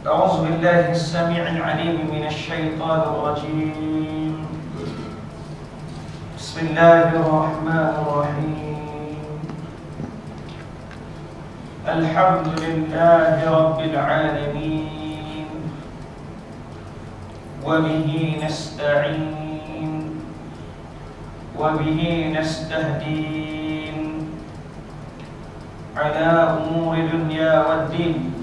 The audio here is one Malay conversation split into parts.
أعوذ بالله السميع العليم من الشيطان الرجيم. بسم الله الرحمن الرحيم. الحمد لله رب العالمين، وبه نستعين، وبه نستهدين على أمور الدنيا والدين،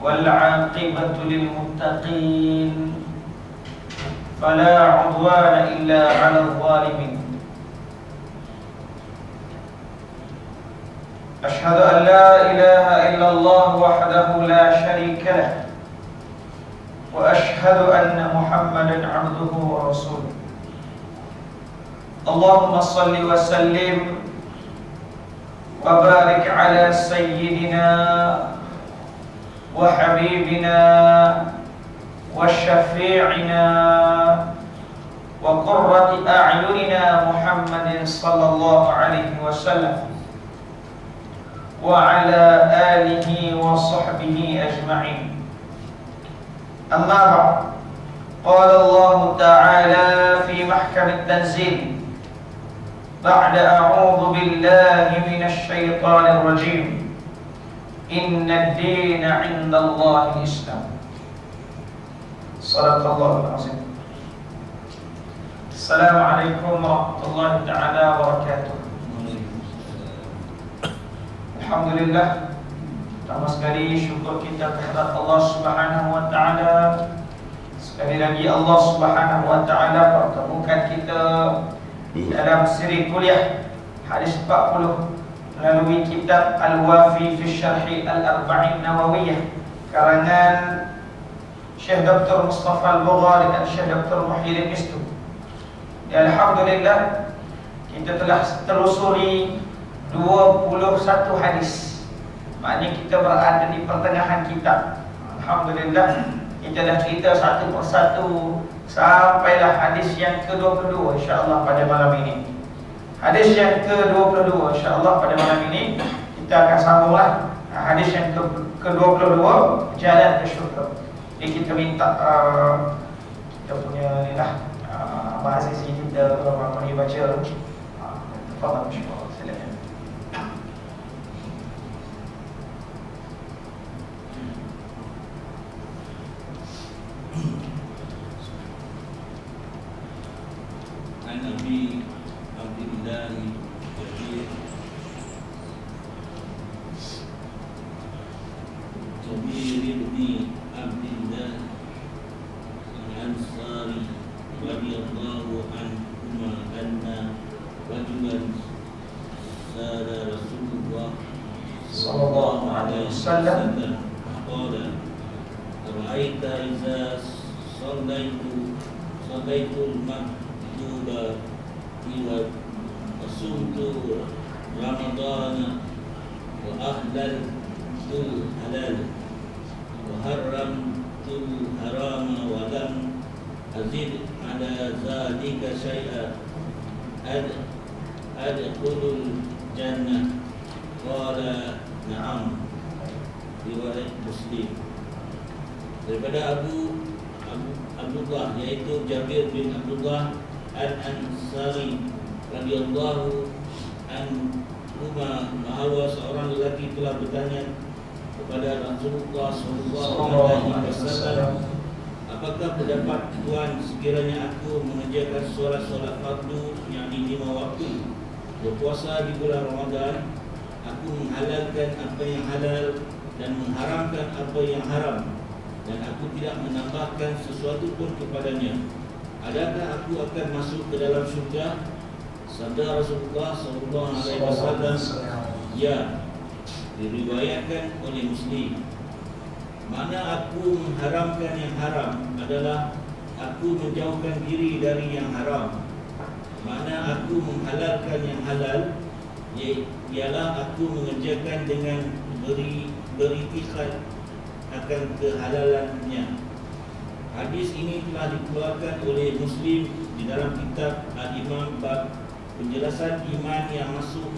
والعاقبة للمتقين، فلا عدوان إلا على الظالمين. أشهد أن لا إله إلا الله وحده لا شريك له، وأشهد أن محمدا عبده ورسوله. اللهم صل وسلم وبارك على سيدنا وحبيبنا وشفيعنا وقرة أعيننا محمد صلى الله عليه وسلم وعلى آله وصحبه أجمعين. أما بعد، قال الله تعالى في محكم التنزيل بعد أعوذ بالله من الشيطان الرجيم: إن الدين عند الله الإسلام. صدق الله العظيم. السلام عليكم ورحمة الله تعالى وبركاته. Alhamdulillah, pertama sekali syukur kita kehadirat Allah Subhanahu wa taala. Sekali lagi Allah Subhanahu wa taala pertemukan kita dalam siri kuliah hadis 40 melalui kitab Al-Wafi fi Syarhi Al-Arba'in Nawawiyah karangan Syekh Dr. Mustafa Al-Bughari dan Syekh Dr. Muhyiddin Istu. Ya, alhamdulillah kita telah telusuri 21 hadis. Maknanya kita berada di pertengahan kitab. Alhamdulillah kita dah cerita satu persatu sampailah hadis yang ke-22 insya-Allah pada malam ini. Hadis yang ke-22 insya-Allah pada malam ini kita akan sambunglah hadis yang ke-22, jalan ke syurga. Jadi kita minta kita punya ni lah bahasa sini kita orang ni baca. Tafadhal insya-Allah. Silakan. Nabi Abdullah Jabir bin Abdullah Al-Ansari radhiyallahu anhu anna rajulan sala Rasulullah sallallahu alaihi wasallam qala ra'aita idza sallaitul maktuba wa asumtu ramadana wa ahlaltul halal wa haramtul harama wa lam azid ala zalika syai'a adkhulul jannah qala na'am. Riwayat Muslim. Daripada Abdullah yaitu Jabir bin Abdullah Al-Ansari radhiyallahu anhu bahawa seorang lelaki telah bertanya kepada Rasulullah sallallahu alaihi wasallam, apakah pendapat Tuhan sekiranya aku mengerjakan solat fardu yakni 5 waktu, berpuasa di bulan Ramadan, aku menghalalkan apa yang halal dan mengharamkan apa yang haram, dan aku tidak menambahkan sesuatu pun kepadanya, adakah aku akan masuk ke dalam syurga? Sabda Rasulullah sallallahu alaihi wasallam, ya. Diriwayatkan oleh Muslim. Mana aku mengharamkan yang haram adalah aku menjauhkan diri dari yang haram. Mana aku menghalalkan yang halal ialah aku mengerjakan dengan beritikad akan kehalalannya. Hadis ini telah dikeluarkan oleh Muslim di dalam kitab Al-Imam bab penjelasan iman yang masuk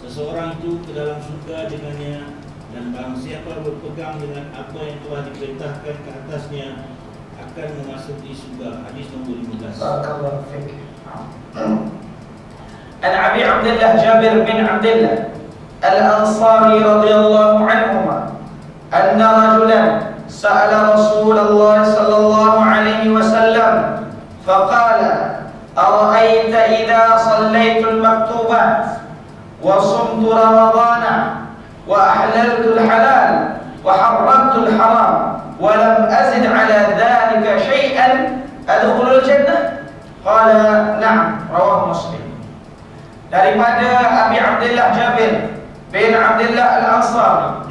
seseorang itu ke dalam syurga dengannya, Dan barang siapa berpegang dengan apa yang telah diperintahkan ke atasnya akan memasuki surga. Hadis nombor 15. Barakallahu fiik. An Abi Abdullah Jabir bin Abdullah Al-Ansari radhiyallahu anhuma anna rajulan sa'ala Rasulullah sallallahu alaihi wasallam faqala ara'aita idza sallaytu al-maktubat wa sumtu ramadana wa ahlaltu al-halal wa harramtu al-haram wa lam azid ala dhalika shay'an adkhulul jannah? Qala na'am, rawahu Muslim. Daripada Abi Abdullah Jabir bin Abdullah Al-Ansari,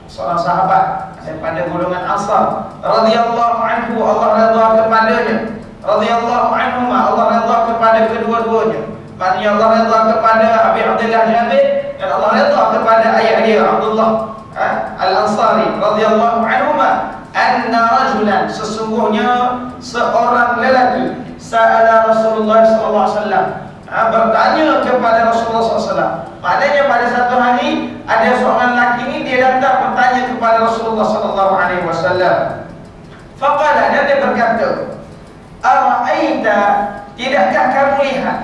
seorang sahabat daripada golongan Ansar radhiyallahu anhu, Allah redha kepadanya, radhiyallahu anhu, Allah redha kepada kedua-duanya. Maknanya Allah redha kepada Abi Abdullah Jabir dan Allah redha kepada ayah dia Abdullah Al-Ansari radhiyallahu anhu, anna rajulan, sesungguhnya seorang lelaki, sa'ala Rasulullah sallallahu alaihi wasallam, bertanya kepada Rasulullah sallallahu alaihi wasallam. Maknanya pada satu hari ada seorang lelaki ini dia datang bertanya kepada Rasulullah sallallahu alaihi wasallam. Faqala, dan dia berkata, ara'aita, tidakkah kamu lihat,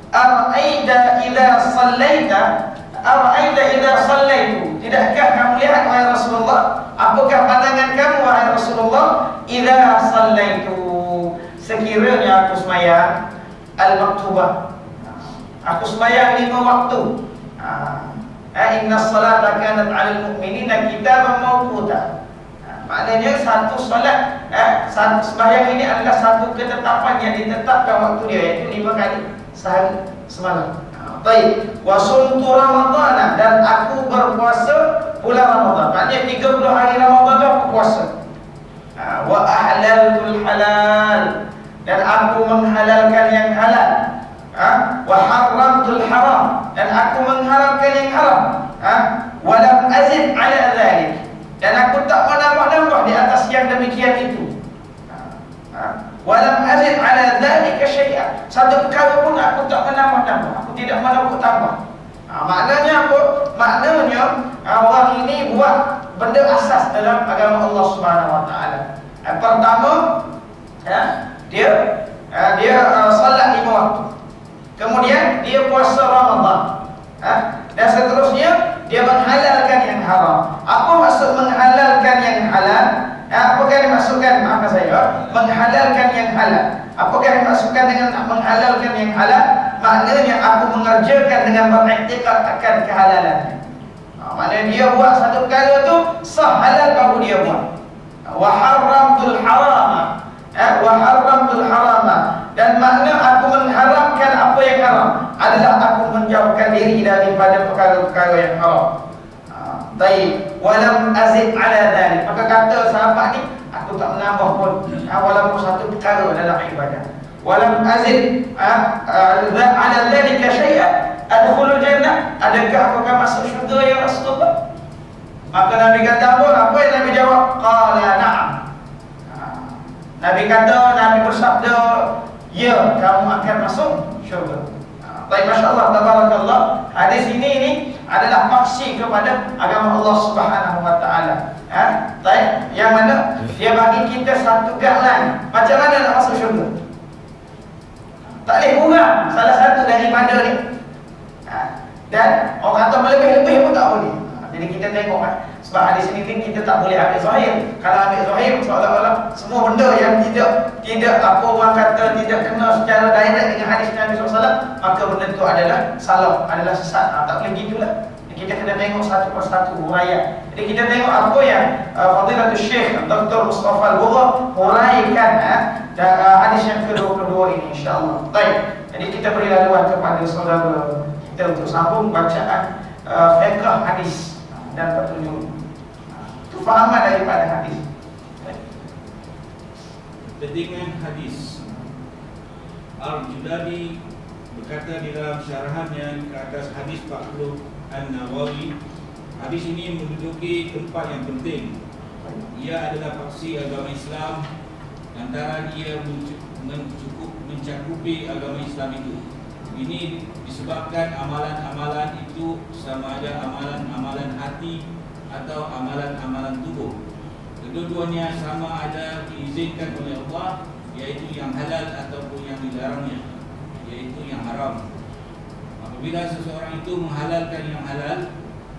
ara'aita idza sallaita, ara'aita idza sallaitu, tidakkah kamu lihat wahai Rasulullah, apakah pandangan kamu wahai Rasulullah, idza sallaitu, sekiranya aku sembahyang al-maktubah, aku sembahyang 5 waktu. Inna salata kanat 'alal mu'minina kitaban mawquta. Maknanya satu solat, satu sembahyang ini adalah satu ketetapan yang ditetapkan waktu dia, iaitu 5 kali sehari semalam. Baik, wa sumtu ramadhana, dan aku berpuasa bulan Ramadan. Maknanya 30 hari Ramadan tu aku puasa. Wa ahlaltul halal, dan aku menghalalkan yang halal. Wa haramtul haram, dan aku mengharamkan yang haram. Wa lam azid ala dhalik, dan aku tak menambah-nambah di atas yang demikian itu. Wa lam azid ala dhalika syai'an, satu perkara pun aku tak menambah-nambah, aku tidak menambah tambah. Maknanya apa? Maknanya orang ini buat benda asas dalam agama Allah Subhanahu wa taala. Pertama, dia solat 5 waktu. Kemudian dia puasa Ramadan. Dan seterusnya dia menghalalkan yang haram. Apa maksud menghalalkan yang halal? Apakah yang dimaksudkan, maafkan saya, menghalalkan yang halal? Apakah yang dimaksudkan dengan menghalalkan yang halal? Maknanya aku mengerjakan dengan beraktikad akan kehalalannya. Maknanya dia buat satu perkara tu sah, halal baru dia buat. Wa haramtul harama, wa haramtul harama, dan makna aku mengharamkan apa yang haram adalah aku menjauhkan diri daripada perkara-perkara yang haram. Baik, walam azid ala dhalik, maka kata sahabat ni, aku tak menambah pun walaupun satu perkara dalam ibadah. Walam azid ala dhalika syai'an adkhulul jannah, adakah aku akan masuk syurga ya Rasulullah? Maka Nabi kata apa yang Nabi jawab? Qala na'am. Nabi kata, Nabi bersabda, ya, kamu akan masuk syurga. Baik, Masya Allah, tabarakallah. Hadis ini adalah maksi kepada agama Allah Subhanahu wa taala. Baik, yang mana dia bagi kita satu guideline macam mana nak masuk syurga. Tak boleh kurang salah satu daripada ni. Dan orang kata melebih-lebih pun tak boleh. Jadi kita tengok sebab hadis ini kita tak boleh ambil zahir. Kalau ambil zahir seolah-olah semua benda yang tidak apa orang kata tidak kena secara direct dengan hadis Nabi SAW, maka benda itu adalah salah, adalah sesat. Tak boleh gitulah. Kita kena tengok satu persatu huraian. Jadi kita tengok apa yang Fadilatul Syekh Dr. Mustafa Al-Bugha huraikan hadis yang ke-22 ini, insya-Allah. Baik. Jadi kita beri laluan kepada saudara kita untuk sambung bacaan fiqh hadis dan petunjuk. Itu fahaman daripada hadis. Pentingan hadis. Al-Judadi berkata di dalam syarahannya ke atas hadis 40 An-Nawawi, hadis ini menduduki tempat yang penting. Ia adalah faksi agama Islam antara ia mencakupi agama Islam itu. Ini disebabkan amalan-amalan itu sama ada amalan-amalan hati atau amalan-amalan tubuh. Kedua-duanya sama ada diizinkan oleh Allah, yaitu yang halal ataupun yang dilarangnya, yaitu yang haram. Apabila seseorang itu menghalalkan yang halal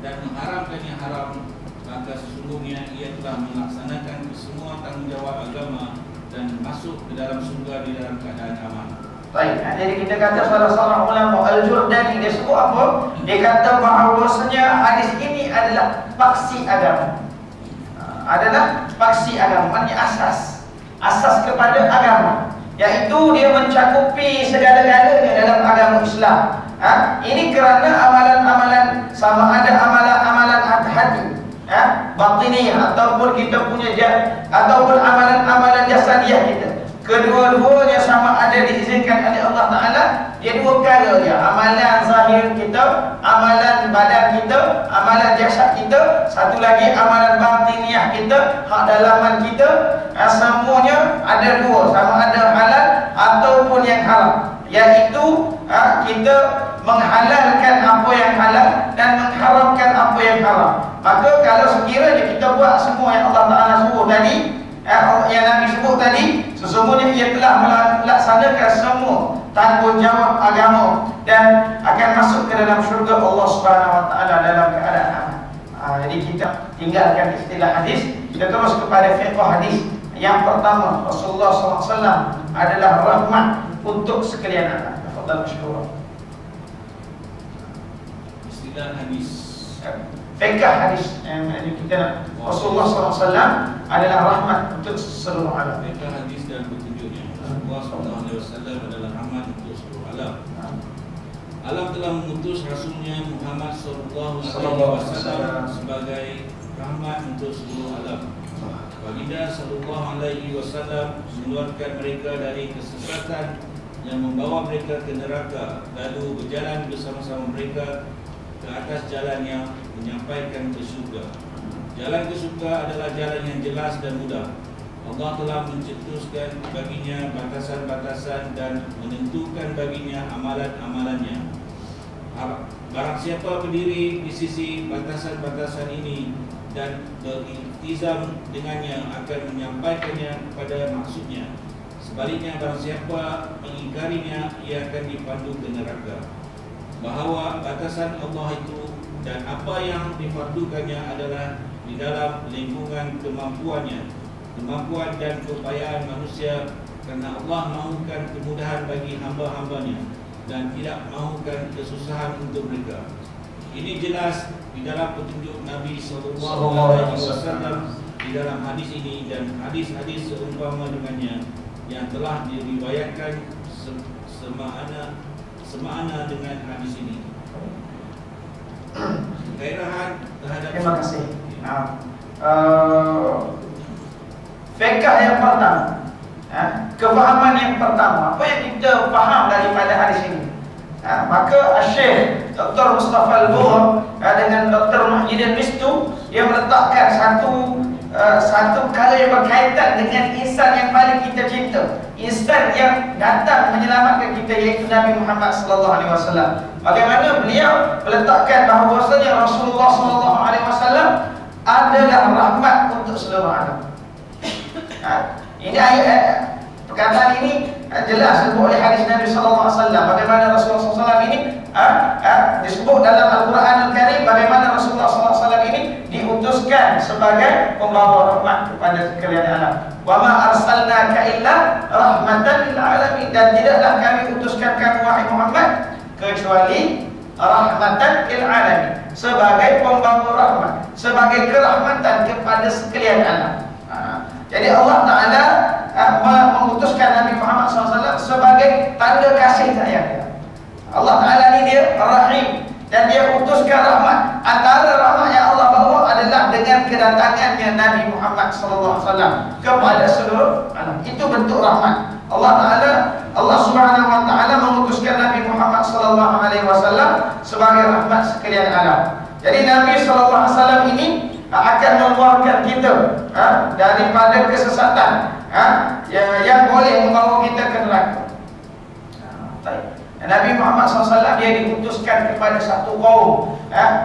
dan mengharamkan yang haram, maka sesungguhnya ia telah melaksanakan semua tanggungjawab agama dan masuk ke dalam surga di dalam keadaan aman. Baik, jadi kita kata salah seorang ulama Al-Jurdani, dia sebut apa? Dia kata bahawasanya hadis ini adalah paksi agama. Adalah paksi agama, maknanya asas kepada agama, yaitu dia mencakupi segala-galanya dalam agama Islam. Ini kerana amalan-amalan sama ada amalan-amalan hati, batiniyah ataupun kita punya ataupun amalan-amalan jasadiah kita. Kedua-duanya sama ada diizinkan oleh Allah Ta'ala. Dia dua perkara je, amalan zahir kita, amalan badan kita, amalan jasad kita, satu lagi amalan batiniah kita, hak dalaman kita. Semuanya ada dua, sama ada halal ataupun yang haram, iaitu kita menghalalkan apa yang halal dan mengharamkan apa yang haram. Maka kalau sekiranya kita buat semua yang Allah Ta'ala suruh tadi, yang Nabi sebut tadi, sesungguhnya ia telah melaksanakan semua tanggungjawab agama dan akan masuk ke dalam syurga Allah Subhanahu Wa Taala dalam keadaan aman. Jadi kita tinggalkan istilah hadis, kita terus kepada fiqh hadis. Yang pertama, Rasulullah SAW adalah rahmat untuk sekalian anak. Tafadhal masyhur. Istilah hadis, fiqh hadis yang kita Rasulullah SAW adalah rahmat untuk seluruh alam. Fiqh hadis dan petunjuknya. Rasulullah SAW adalah rahmat untuk seluruh alam. Alam telah mengutus Rasulnya Muhammad SAW sebagai rahmat untuk seluruh alam. Baginda SAW mengeluarkan mereka dari kesesatan yang membawa mereka ke neraka, lalu berjalan bersama-sama mereka ke atas jalan yang menyampaikan ke surga. Jalan ke surga adalah jalan yang jelas dan mudah. Allah telah mencetuskan baginya batasan-batasan dan menentukan baginya amalan-amalannya. Barang siapa berdiri di sisi batasan-batasan ini dan beriltizam dengannya akan menyampaikannya kepada maksudnya. Sebaliknya barang siapa mengingkarinya, ia akan dipandu ke neraka. Bahawa batasan Allah itu dan apa yang difardukannya adalah di dalam lingkungan kemampuan dan keupayaan manusia, kerana Allah mahukan kemudahan bagi hamba-hambanya dan tidak mahukan kesusahan untuk mereka. Ini jelas di dalam petunjuk Nabi SAW di dalam hadis ini dan hadis-hadis seumpama dengannya yang telah diriwayatkan semaana dengan hadis ini. Kegairahan terhadap. Terima kasih. Fiqh yang pertama, kefahaman yang pertama, apa yang kita faham daripada hadis ini? Maka Syekh Dr. Mustafa Al-Bur dengan Dr. Muhyiddin Mistu, dia meletakkan satu perkara yang berkaitan dengan insan yang paling kita cinta, insan yang datang menyelamatkan kita, iaitu Nabi Muhammad sallallahu alaihi wasallam. Bagaimana beliau meletakkan bahawasanya Rasulullah sallallahu alaihi wasallam adalah rahmat untuk seluruh alam. Ini ayat perkataan ini jelas disebut oleh hadis Nabi sallallahu alaihi wasallam. Bagaimana Rasulullah sallallahu alaihi wasallam ini disebut dalam Al-Quran Al-Karim, bagaimana Rasulullah sallallahu alaihi wasallam ini diutuskan sebagai pembawa rahmat kepada sekalian alam. Wa ma arsalnaka illa rahmatan lil alamin, dan tidaklah kami utuskan kamu wahai Muhammad kecuali rahmatan lil alamin, sebagai pembawa rahmat, sebagai kerahmatan kepada sekalian alam. Jadi Allah Ta'ala mengutuskan Nabi Muhammad SAW sebagai tanda kasih sayang. Allah Ta'ala ni dia Rahim, dan dia utuskan rahmat. Antara rahmat yang Allah bawa adalah dengan kedatangannya Nabi Muhammad SAW kepada seluruh alam. Itu bentuk rahmat. Allah Subhanahu Wa Ta'ala mengutuskan Nabi Muhammad SAW sebagai rahmat sekalian alam. Jadi Nabi SAW ini akan mengeluarkan kita daripada kesesatan yang boleh membawa kita ke neraka. Nabi Muhammad SAW dia diutuskan kepada satu kaum,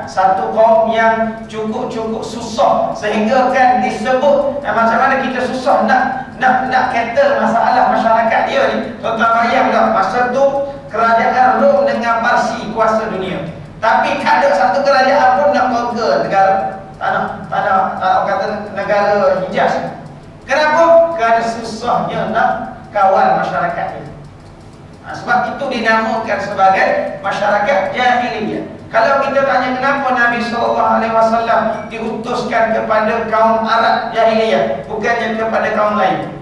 satu kaum yang cukup susah, sehingga kan disebut macam mana kita susah nak kata masalah masyarakat dia ni. Tuan-tuan bayangkan masa tu kerajaan Rom dengan Parsi kuasa dunia, tapi tak ada satu kerajaan pun nak conquer negara tanah kata negara Hijaz. Kenapa? Kerana susahnya nak kawal masyarakat ini. Sebab itu dinamakan sebagai masyarakat jahiliyah. Kalau kita tanya kenapa Nabi SAW diutuskan kepada kaum Arab jahiliyah, bukannya kepada kaum lain?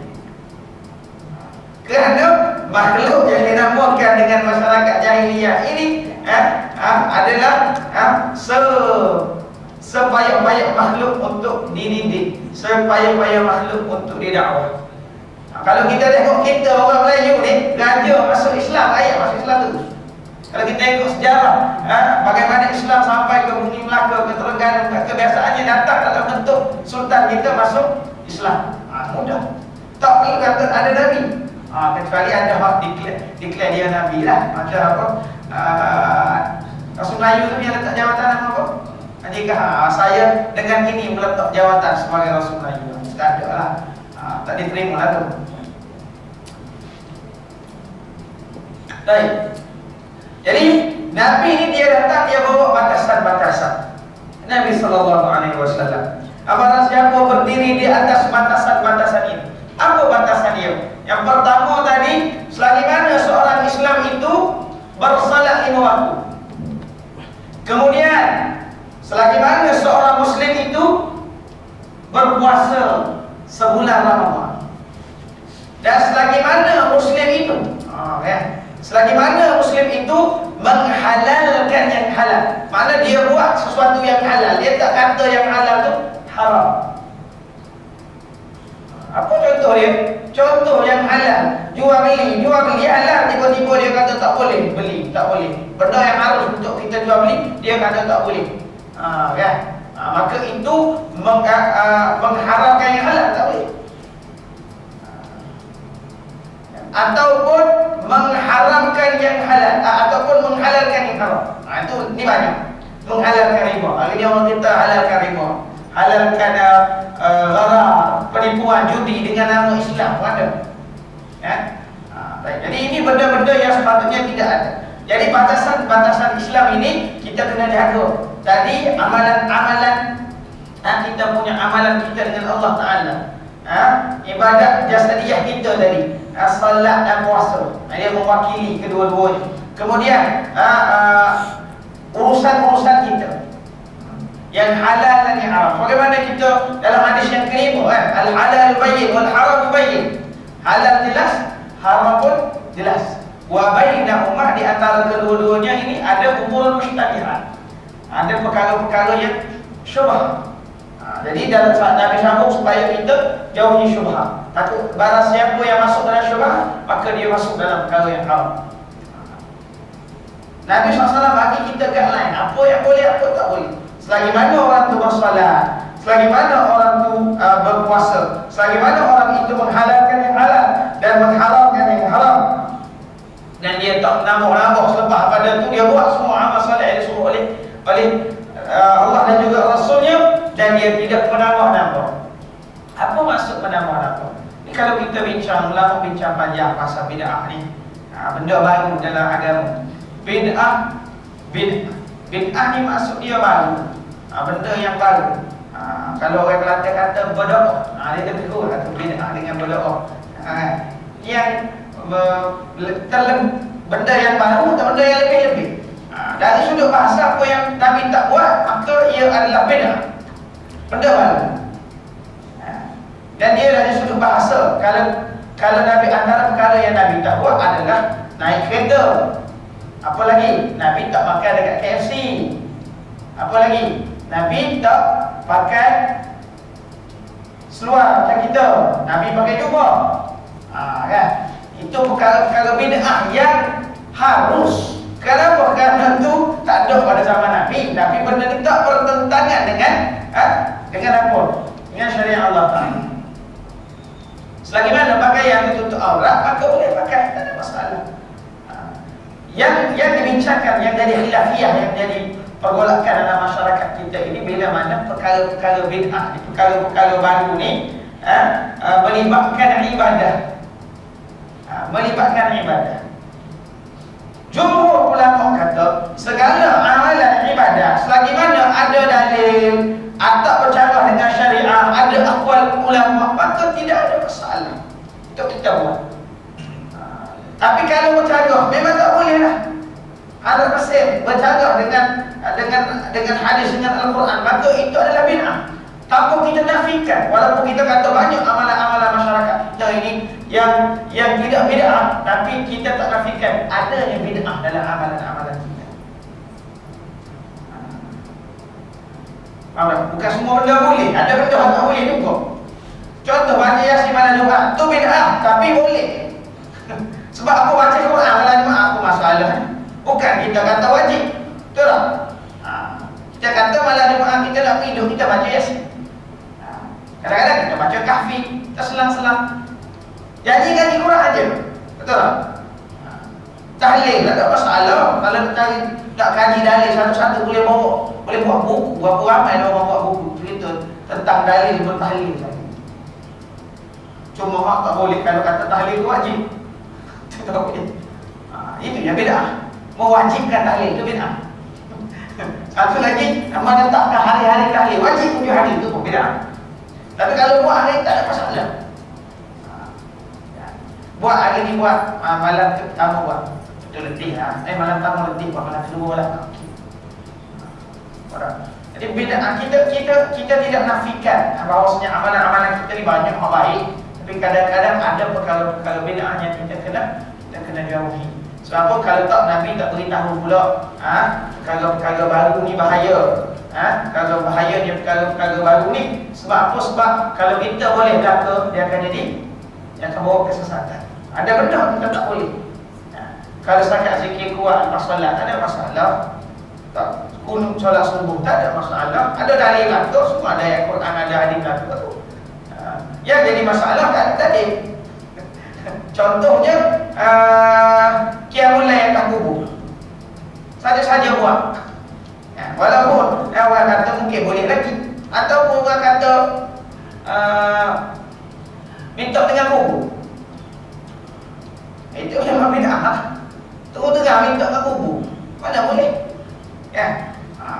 Kerana makhluk yang dinamakan dengan masyarakat jahiliyah ini adalah sepayah-payah makhluk untuk dididik, sepayah-payah makhluk untuk didakwah. Kalau kita tengok kita orang Melayu ni, raja masuk Islam, ayat masuk Islam tu. Kalau kita tengok sejarah, bagaimana Islam sampai ke bumi Melaka, ke Terengganu, kebiasaannya datang dalam bentuk sultan kita masuk Islam. Mudah. Tak perlu kata ada Nabi. Kecuali ada hak declare dia Nabi lah. Macam apa? Rasul Melayu tu yang letak jawatan nama apa? Jika saya dengan ini meletak jawatan sebagai Rasul Melayu, tak ada lah. Tak diterima lah tu. Baik. Jadi Nabi ni dia datang, dia bawa batasan-batasan. Nabi SAW. Apabila siapa berdiri di atas batasan-batasan ini, apa batasan dia? Yang pertama tadi, selagi mana seorang Islam itu bersalat 5 waktu. Kemudian selagi mana seorang Muslim itu berpuasa sebulan Ramadan. Dan selagi mana Muslim itu selagi mana Muslim itu menghalalkan yang halal, makna dia buat sesuatu yang halal, dia tak kata yang halal tu haram. Apa contoh dia? Contoh yang halal, jual beli halal, tiba-tiba dia kata tak boleh beli, tak boleh. Benda yang harus untuk kita jual beli, dia kata tak boleh. Maka itu mengharamkan yang halal, tak boleh. Ataupun mengharamkan yang halal, ataupun menghalalkan yang haram. Itu ni banyak. Menghalalkan riba. Hari ni orang kita halalkan riba, halalkan gharar, penipuan, judi dengan nama Islam ada. Baik. Jadi ini benda-benda yang sepatutnya tidak ada. Jadi batasan-batasan Islam ini kita kena jaga. Tadi amalan-amalan kita punya amalan kita dengan Allah Ta'ala, ibadat jasadiyah kita tadi, salat dan puasa, dia mewakili kedua-duanya. Kemudian urusan-urusan kita yang halal dan yang haram. Bagaimana kita dalam hadis yang kelima, al-halal bayyin wal haram bayyin. Halal jelas, haram pun jelas. Wa bainahuma, di antara kedua-duanya ini ada umur mustabihat, ada perkara-perkara yang syubhat. Jadi dalam saat Nabi sambung supaya kita jauhi syubhat. Takut barang siapa yang masuk dalam syubhat, maka dia masuk dalam perkara yang haram. Nabi SAW bagi kita guideline, apa yang boleh, apa tak boleh. Selagi mana orang tu bersolat, selagi mana orang tu berpuasa, selagi mana orang itu menghalalkan yang halal dan mengharamkan yang haram, dan dia tak menambah-nambah selepas pada tu dia buat semua amal soleh yang disuruh oleh Allah dan juga Rasulnya, dan dia tidak menambah-nambah. Apa maksud menambah-nambah? Ini kalau kita bincang, ulama bincang panjang pasal bid'ah ni, benda baru dalam agama. Bid'ah ni maksud dia baru, benda yang baru. Kalau orang Kelantan kata berdoa, dia terkejut kata bid'ah dengan berdoa. Yang benda yang baru atau benda yang lebih-lebih. Dari sudut bahasa, apa yang Nabi tak buat, maka ia adalah bid'ah, benda baru. Dan dia dari sudut bahasa, kalau Nabi, antara perkara yang Nabi tak buat adalah naik kereta. Apa lagi? Nabi tak makan dekat KFC. Apa lagi? Nabi tak pakai seluar macam kita. Nabi pakai jubah. Kan? Itu perkara-perkara bid'ah yang harus. Kenapa? Kerana itu tak ada pada zaman Nabi. Tapi benda ni tak bertentangan dengan apa? Dengan syariat Allah Ta'ala. Selagi mana pakaian itu tutup aurat, maka boleh pakai, tak ada masalah. Yang dibincangkan, yang jadi khilafiyah, yang jadi pergolakan dalam masyarakat kita ini bila mana perkara-perkara bid'ah, perkara-perkara baru ni melibatkan ibadah. Melibatkan ibadah. Jumhur ulama kata segala amalan ibadah selagi mana ada dalil, tak bercanggah dengan syariah, ada aqwal ulama, maka tidak ada masalah. Itu kita buat. Tapi kalau bercanggah memang tak boleh lah. Ada pasal bercanggah dengan hadis, dengan Al-Quran, maka itu adalah bid'ah. Tanpa kita nafikan, walaupun kita kata banyak amalan-amalan masyarakat kita ini yang tidak bid'ah, tapi kita tak nafikan adanya bid'ah dalam amalan-amalan kita. Bukan semua benda boleh, ada benda yang tak boleh juga. Contoh baca Yasin malam Jumaat, tu bid'ah tapi boleh. Sebab aku baca Quran malam Jumaat, aku masalah. Bukan kita kata wajib, betul tak? Kita kata malam Jumaat kita nak tidur, kita baca Yasin. Kadang-kadang kita baca kahfi, kita selang-selang. Jadi ngaji Quran aja, betul tak? Tahlil tak ada masalah. Kalau nak kaji dalil satu-satu boleh buat buku. Berapa ramai orang buat buku cerita tentang dalil bertahlil saja. Cuma hak tak boleh kalau kata tahlil itu wajib. Tak boleh. Itu yang bid'ah. Mewajibkan tahlil itu bid'ah. Satu lagi, menetapkan hari-hari tahlil, wajib punya hari itu pun bid'ah. Tapi kalau buat hari tak ada masalah. Buat hari ni buat malam pertama buat betul letih malam pertama letih buat malam kedua lah. Jadi bid'ah kita tidak nafikan bahawasanya amalan-amalan kita ni banyak yang baik, tapi kadang-kadang ada perkara-perkara bid'ah yang kita kena jauhi. Sebab apa? Kalau tak Nabi tak beritahu pula perkara-perkara baru ni bahaya. Kalau bahayanya perkara-perkara baru ni. Sebab apa? Sebab kalau kita boleh belaka, dia akan bawa kesesatan. Ada benda kita tak boleh. Kalau setakat zikir kuat lepas solat, tak ada masalah. Tak kunut solat subuh, tak ada masalah. Ada dalil belaka, semua ada ayat Quran, ada hadis belaka tu. Yang jadi masalah tak ada dalil. Contohnya qiyamul lail atas kubur. Saja-saja buat. Walaupun orang kata mungkin boleh lagi, ataupun orang kata minta dengan kubur. Itu memang bid'ah. Terus-terang minta dengan kubur. Mana boleh?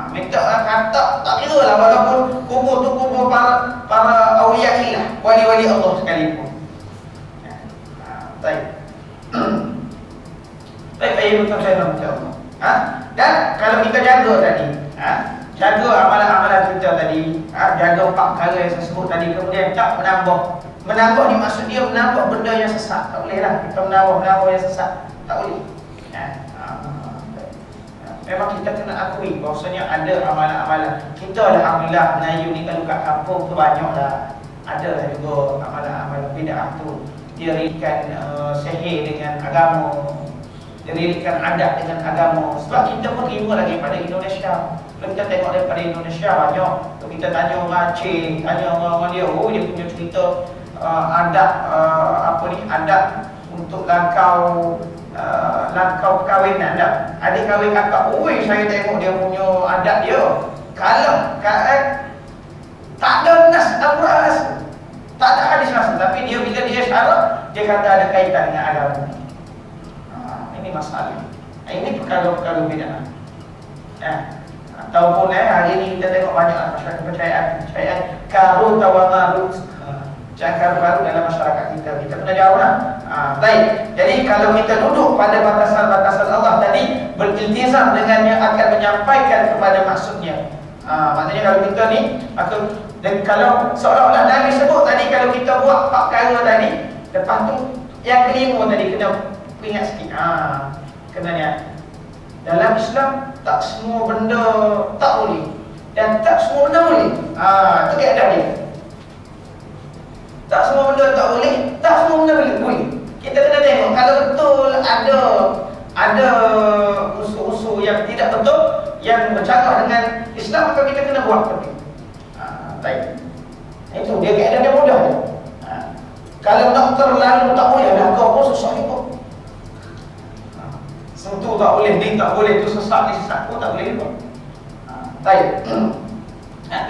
Minta kata tak kira lah, walaupun kubur tu kubur para awliya ilah, wali-wali Allah sekalipun. Baik. Baik, betul saya nak Allah. Dan kalau kita jaga tadi, jaga amalan-amalan kita tadi, jaga 4 perkara yang saya sebut tadi, kemudian tak menambah ni maksud dia menambah benda yang sesat. Tak boleh lah kita menambah yang sesat, tak boleh. Memang kita kena akui bahawasanya ada amalan-amalan. Kita alhamdulillah Melayu ni kalau kat kampung tu banyak lah, ada lah juga amalan-amalan bid'ah tu. Dia irikan sihir dengan agama, dia irikan adat dengan agama. Sebab kita pun terima lagi pada Indonesia. Kalau kita tengok daripada Indonesia banyak, kalau kita tanya orang Aceh, tanya orang dia, dia punya cerita adat adat untuk langkau perkahwinan dah. Adik kahwin kakak, saya tengok dia punya adat dia. Kalau tak ada nas Al-Quran, tak ada hadis nas, tapi dia bila dia syarat, dia kata ada kaitan dengan agama. Ini masalah. Ini perkara-perkara bid'ah. Ataupun hari ini kita tengok banyak masyarakat percayaan karut atau marut. Cakar baru dalam masyarakat kita kena jauh lah. Baik, jadi kalau kita duduk pada batasan-batasan Allah tadi, beriltizam dengannya akan menyampaikan kepada maksudnya. Maknanya kalau kita ni, kalau seolah-olah Nabi sebut tadi, kalau kita buat 4 perkara tadi, lepas tu yang kelima tadi kena ingat sikit. Kena niat. Dalam Islam tak semua benda tak boleh, dan tak semua benda boleh. Itu kaedah dia. Tak semua benda tak boleh, tak semua benda boleh. Kita kena tengok kalau betul ada unsur-unsur yang tidak betul, yang bercanggah dengan Islam, maka kita kena buat tapi. Baik. Itu dia kaedah dia mudah. Kalau nak terlalu tak boleh dah, kau pun susah juga. sentuh tak boleh, ni tak boleh, tu sesat, ni sesat pun tak boleh juga. Baik.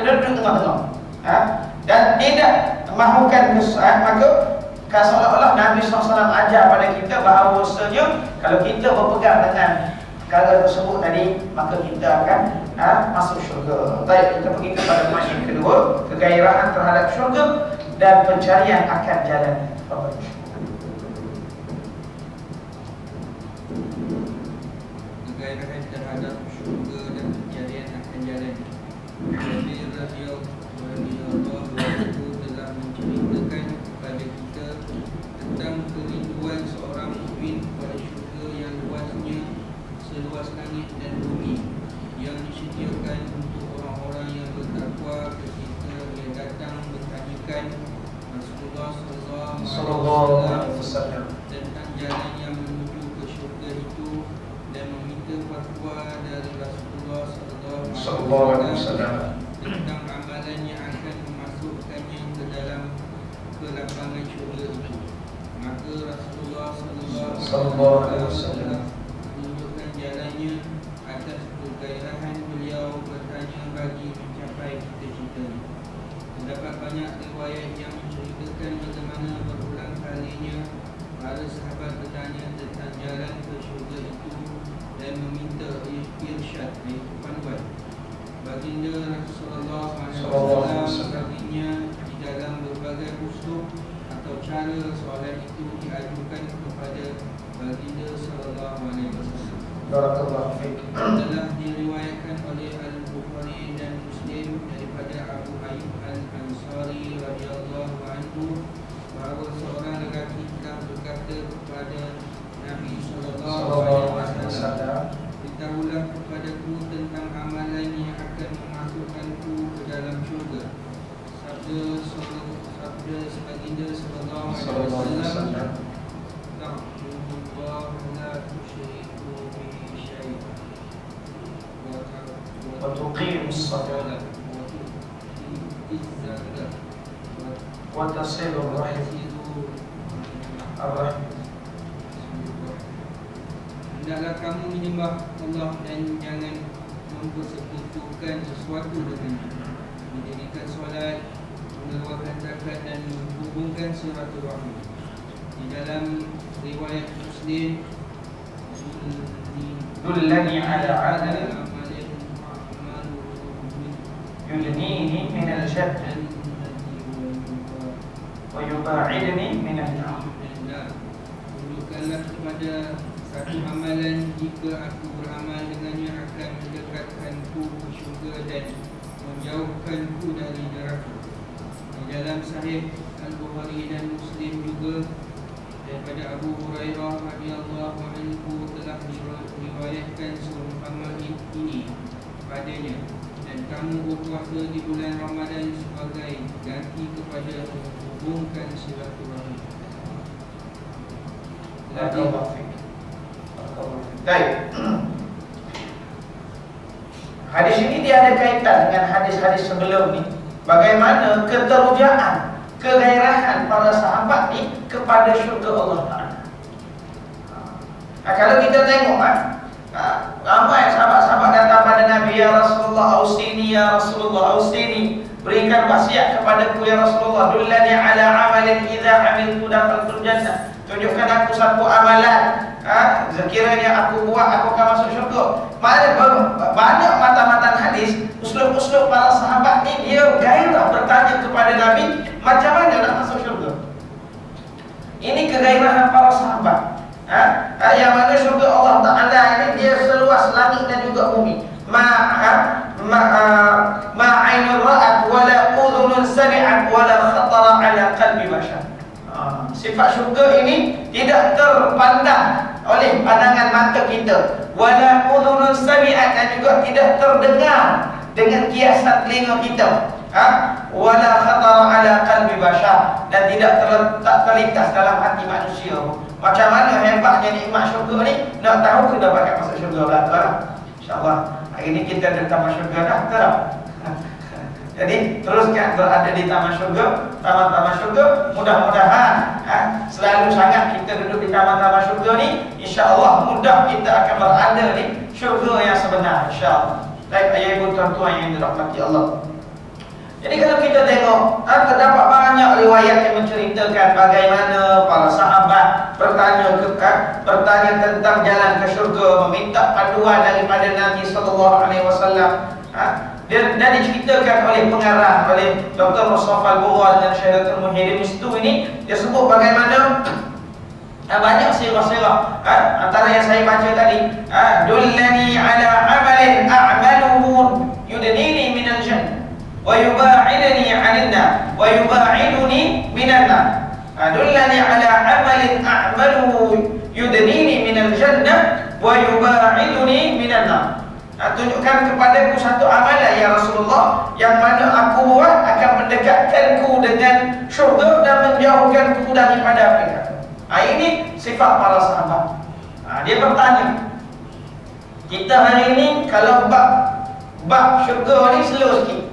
Duduk tengah-tengah. Dan tidak mahukan kesalahan, maka seolah-olah Nabi SAW ajar pada kita bahawasanya kalau kita berpegang dengan perkara tersebut tadi, maka kita akan masuk syurga. Baik, kita pergi kepada poin yang kedua, kegairahan terhadap syurga dan pencarian akan jalan. Kegairahan terhadap syurga dan pencarian akan jalan. Jadi radhiyallahu anhu telah menceritakan kepada kita tentang kerinduan seorang mukmin kepada syurga yang luasnya seluas langit dan bumi, yang disediakan untuk orang-orang yang bertakwa ketika dia datang bertanyakan Rasulullah sallallahu alaihi wasallam tentang jalan yang menuju ke syurga itu dan meminta fatwa dari Rasulullah sallallahu alaihi wasallam tentang amalan yang akan memasukkannya ke dalam kelapangan syurga itu. Maka Rasulullah sallallahu alaihi wasallam menunjukkan jalannya atas kegairahan beliau bertanya bagi mencapai cita-citanya. Terdapat banyak riwayat yang menceritakan bagaimana berulang kalinya para sahabat bertanya tentang jalan ke syurga itu dan meminta irsyad, iaitu panduan. Baginda Rasulullah SAW baginya di dalam berbagai usul atau cara soalan itu diajukan kepada baginda Sallallahu Alaihi Wasallam. Barakallahu fiik. Telah diriwayatkan oleh Al-Bukhari dan Muslim daripada Abu Ayyub Al-Ansari radhiyallahu anhu bahawa seorang lelaki telah berkata kepada Nabi Sallallahu Alaihi Wasallam, beritahulah kepadaku tentang amalan yang akan memasukkanku ke dalam syurga. Sabda baginda Sallallahu Alaihi Wasallam, ta'budullah la tusyriku bihi syai'an Wa tuqimus shalah wa tasilur rahim. Hendaklah kamu menyembah Allah dan jangan mempersekutukan sesuatu dengannya, mendirikan solat, mengeluarkan zakat dan menghubungkan silaturahmi. Di dalam riwayat Muslim, Dullani ala amalin yudnini min al-jannah wa yuba'idni min an-nar. Tunjukkanlah kepada satu amalan, jika aku beramal dengannya akan mendekatkanku ke syurga dan menjauhkanku dari neraka. Di dalam Sahih Al-Bukhari dan Muslim juga daripada Abu Hurairah radhiyallahu anhu telah diriwayatkan seumpama ini padanya, dan kamu berpuasa di bulan Ramadan sebagai ganti kepada menghubungkan silaturahmi. Baik. Hadis ini dia ada kaitan dengan hadis-hadis sebelum ni. Bagaimana keterujaan, kegairahan para sahabat ni kepada syurga Allah Ta'ala. Kalau kita tengok ramai sahabat-sahabat datang pada Nabi, ya Rasulullah ausini, ya Rasulullah ausini, berikan wasiat kepadaku ya Rasulullah, dullani ala amalin idza amiltu dakhaltul jannah, tunjukkan aku satu amalan, sekiranya aku buat aku akan masuk syurga. Banyak matan-matan hadis, uslub-uslub para sahabat ni dia gairah bertanya kepada Nabi macam mana nak masuk syurga. Ini kegairahan para sahabat. Yang mana syurga Allah Ta'ala ini dia seluas langit dan juga bumi. Ma'ainul ra'at wala udhunun sami'at wala khatara ala qalbi bashar. Sifat syurga ini tidak terpandang oleh pandangan mata kita, wala udhunun sami'at, dan juga tidak terdengar dengan kiasan telinga kita, wala khatara ala qalbi bashar, dan tidak terlintas dalam hati manusia. Macam mana hebatnya nikmat syurga ni, nak tahu kita bakal masuk syurga belakang. InsyaAllah hari ni kita ada taman syurga dah, tak? Jadi teruskan berada di taman syurga, taman-taman syurga. Mudah-mudahan selalu sangat kita duduk di taman-taman syurga ni, insya-Allah mudah kita akan berada di syurga yang sebenar, insya-Allah. Baik ayah ibu tuan-tuan yang dirahmati Allah. Jadi kalau kita tengok, terdapat banyak riwayat yang menceritakan bagaimana para sahabat bertanya tentang jalan ke syurga, meminta panduan daripada Nabi sallallahu alaihi wasallam. Dan diceritakan oleh pengarang, oleh Dr. Mustafa Al-Bura dan Syekh Al-Muhyiddin Mistu ini, dia sebut bagaimana banyak sirah-sirah. Antara yang saya baca tadi, dullani ala amalin a'maluhu yudnini minal jannah wa yuba'idani 'anil nar wa yuba'iduni minan nar. Dullani ala amalin a'maluhu yudnini minal jannah wa yuba'iduni minan nar. Tunjukkan kepadaku satu amalan ya Rasulullah, yang mana aku buat akan mendekatkanku dengan syurga dan menjauhkanku daripada api neraka. Ini sifat para sahabat. Dia bertanya, kita hari ini kalau bab syurga ni slow sikit,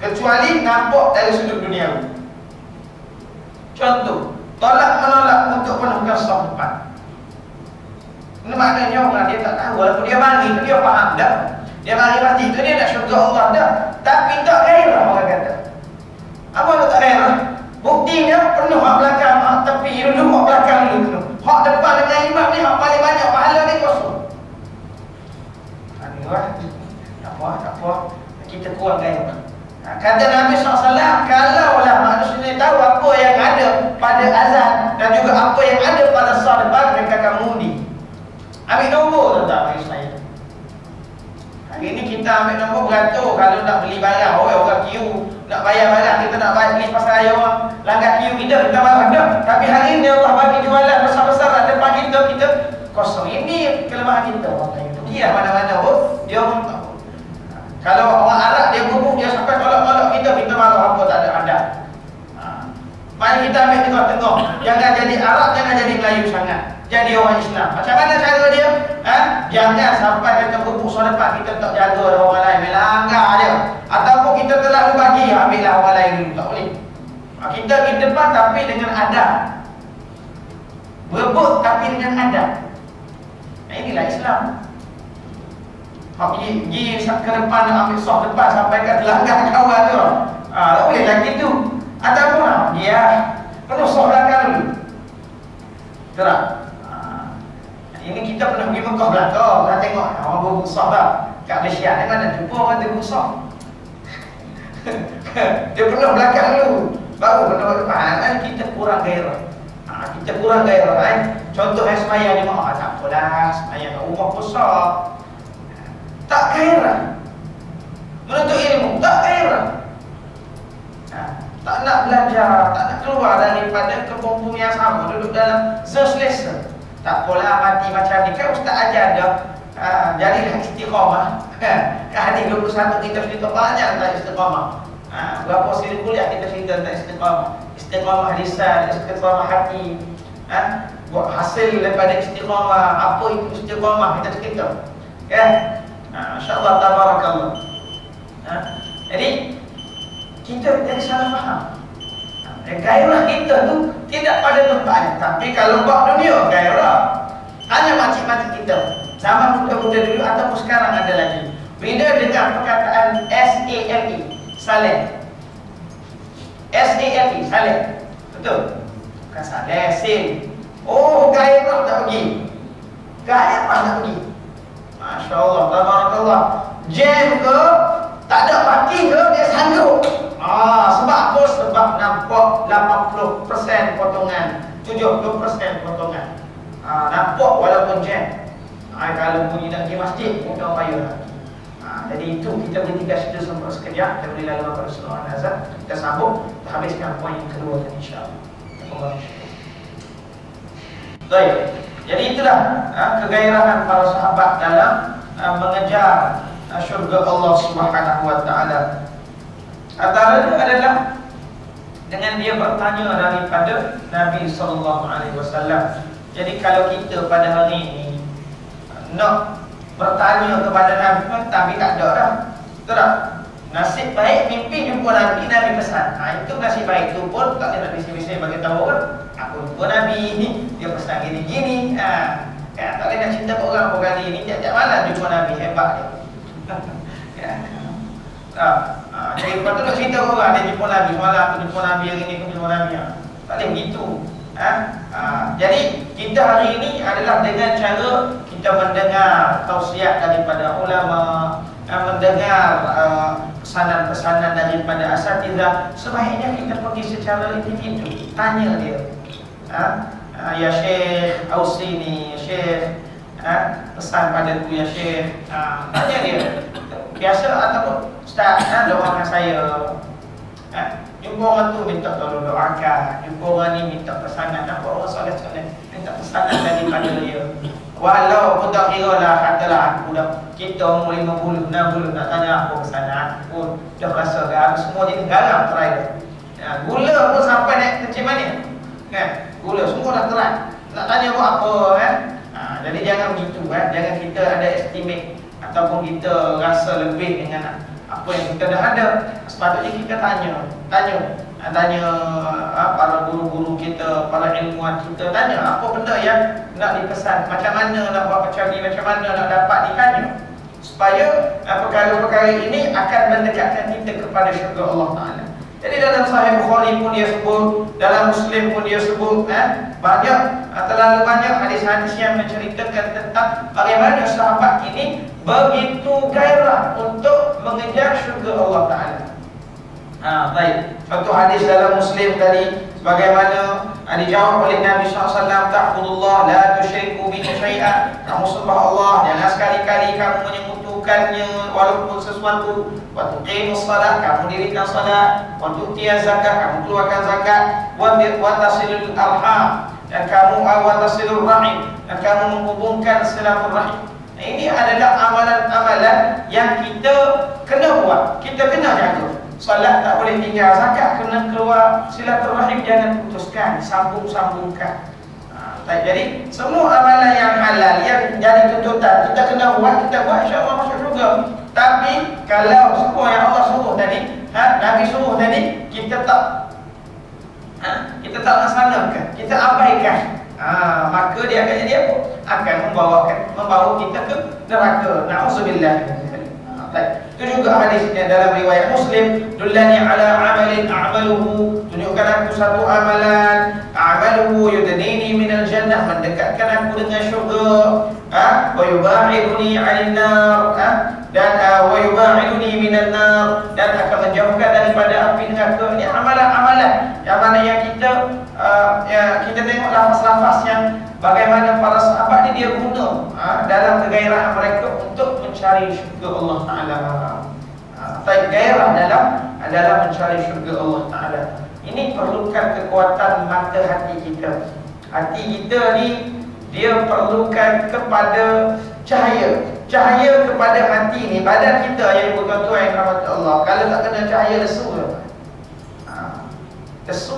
kecuali nampak dari sudut dunia. Contoh, tolak menolak untuk penuhkan saf depan. Ini maknanya orang dia tak tahu, walaupun dia mari tu dia faham dah. Dia mari mati tu dia nak syurga Allah dah, tapi tak gairah orang kata. Apa tu tak gairah? Buktinya penuh hak belakang, hak tepi dulu, hak belakang dulu. Hak depan dengan imam ni hak paling banyak, pahala ni kosong. Tak apa, kita kurang gairah. Kata Nabi SAW, kalaulah manusia ni tahu apa yang ada pada azan dan juga apa yang ada pada saf depan, mereka akan mengundi. Ambil nombor tak bagi saya. Hari ni kita ambil nombor beratur. Kalau nak beli barang, orang queue nak bayar barang, kita nak bayar ni pasal ayah orang langgar queue kita marah dah. Tapi hari ni Allah bagi jualan besar-besar depan kita kosong. Ini kelemahan kita orang lain. Dia mana-mana pun dia orang tahu. Kalau orang Arab dia gubuk, dia sampai tolak-tolak kita marah apa tak ada adab. Mari kita ambil tengok-tengok. Jangan jadi Arab, jangan jadi Melayu sangat. Jadi orang Islam. Macam mana cara dia? Jangan sampai kita gubuk soal depan, kita tak jaga orang lain, melanggar dia. Ataupun kita terlalu bagi, ambillah orang lain dulu. Tak boleh. Kita di depan tapi dengan adab. Berebut tapi dengan adab. Inilah Islam. Pergi ke depan nak ambil soal depan sampai kat langgar kawan tu. Tak boleh lagi tu. Ataupun dia penuh soal belakang dulu. Terang. Ini kita pernah pergi Mekah belakang, dah tengok orang berbuk sohbah kat Malaysia ni mana jumpa orang berbuk soh. Dia pernah belakang dulu, baru pernah depan. Kita kurang gairah. Kita kurang gairah. Contoh semaya ni, tak apalah, semaya kat rumah besar. Tak gairah. Menuntut ilmu, tak gairah. Tak nak belajar, tak nak keluar daripada kebom yang sama, duduk dalam selesa. Tak apalah mati macam ni, kan Ustaz ajar dah. Jadilah istiqamah. Hadis 21 kita cerita banyak tentang istiqamah. Berapa siri kuliah kita cerita tentang istiqamah. Istiqamah lisan, istiqamah hati. Buat hasil daripada istiqamah. Apa itu istiqamah kita cerita. InsyaAllah tabarakallah. Jadi kita jadi salah faham. Gairah kita tu tidak pada tempatnya. Tapi kalau bab dunia, gairah hanya makcik-makcik kita zaman muda-muda dulu ataupun sekarang ada lagi. Bila dengar perkataan SALE, saleh. SALE, saleh. Betul? Bukan saleh, sin. Oh, gairah tak pergi. Gairah tak pergi. Masya Allah, tabarakallah. Jam ke, tak ada parking ke, dia sanggup. Sebab apa? Sebab nampak 80% potongan, 70% potongan. Nampak walaupun jam. Kalau bunyi nak pergi masjid, bukan payah. Jadi itu kita berhentikan cerita sampai sekejap. Kita boleh lalu pada surah Al-Azab. Kita sambung, kita habiskan poin yang kedua tadi, insyaAllah. Baik. Jadi itulah kegairahan para sahabat dalam mengejar syurga Allah Subhanahu wa taala. Antaranya adalah dengan dia bertanya daripada Nabi sallallahu alaihi wasallam. Jadi kalau kita pada hari ini nak bertanya kepada Nabi, tapi tak ada dah. Betul tak? Nasib baik mimpi jumpa Nabi, Nabi pesan. Itu nasib baik tu pun tak ada nak bising-bising bagi tahu kan. Aku jumpa Nabi ni dia pesan gini-gini. Tak boleh nak cerita kat orang kali ni tiap-tiap malam jumpa Nabi, hebat dia. Jadi lepas tu nak cerita kat orang dia jumpa Nabi semalam, aku jumpa Nabi hari ni, aku jumpa Nabi. Tak boleh begitu. Jadi kita hari ini adalah dengan cara kita mendengar tausiah daripada ulama, mendengar pesanan-pesanan daripada asatidzah. Sebaiknya kita pergi secara individu, tanya dia. Ya Syekh Ausini, Syekh pesan padaku ya Syekh, tanya dia. Biasa ataupun Ustaz, doakan saya. Jumpa orang tu minta tolong doakan, jumpa orang ni minta pesanan, nampak orang soleh-soleh minta pesanan daripada dia. Walaupun tak kira lah, katalah aku dah, kita umur 50, 60 nak tanya aku pesanan pun dah rasa garam, semua jenis garam terakhir. Gula pun sampai naik kecil manis kan? Gula semua dah terat, nak tanya buat apa kan? Jadi jangan begitu kan? Jangan kita ada estimate ataupun kita rasa lebih dengan apa yang kita dah ada. Sepatutnya kita tanya para guru-guru kita, para ilmuwan kita, tanya apa benda yang nak dipesan, macam mana nak buat macam ni, macam mana nak dapat ditanya, supaya perkara-perkara ini akan mendekatkan kita kepada syurga Allah Ta'ala. Jadi dalam Sahih Bukhari pun dia sebut, dalam Muslim pun dia sebut, banyak, terlalu banyak hadis-hadis yang menceritakan tentang bagaimana sahabat ini begitu gairah untuk mengejar syurga Allah Ta'ala. Baik, contoh hadis dalam Muslim tadi, sebagaimana dijawab oleh Nabi SAW, ta'budullah la tusyriku bihi syai'an, kamu sembah Allah, jangan sekali-kali kamu menyekutukannya walaupun sesuatu. Wa tuqimus salat, kamu dirikan salat. Wa tu'tiyaz zakah, kamu keluarkan zakat. Wa tasilul arham, dan kamu wa tasilur rahim, dan kamu menghubungkan silaturahim. Ini adalah amalan-amalan yang kita kena buat, kita kena jaga. Salat tak boleh tinggal, zakat kena keluar, silaturahim jangan putuskan, sambung-sambungkan. Jadi semua amalan yang halal yang jadi tuntutan kita kena buat, kita buat, insya-Allah masuk syurga. Tapi kalau semua yang Allah suruh tadi, Nabi suruh tadi, kita tak laksanakan, kita abaikan, maka dia akan jadi apa? Akan membawa kita ke neraka. Na'udzubillah. Itu juga hadisnya dalam riwayat Muslim, dullani ala amalin a'maluhu, tunjukkan aku satu amalan, a'maluhu yudnini minal jannah, mendekatkan aku dengan syurga, wa yuba'iduni 'anil nar, dan wa yuba'iduni minan nar, dan akan menjauhkan daripada api neraka. Ini amalan-amalan yang mana yang kita tengok lafaz-lafaz yang bagaimana para sahabat ni dia guna dalam kegairahan mereka untuk mencari syurga Allah Ta'ala. Gairah dalam mencari syurga Allah Ta'ala. Ini perlukan kekuatan mata hati kita. Hati kita ni dia perlukan kepada cahaya kepada hati ni. Badan kita yang bertuan-tuan yang rahmat Allah, kalau tak kena cahaya lesu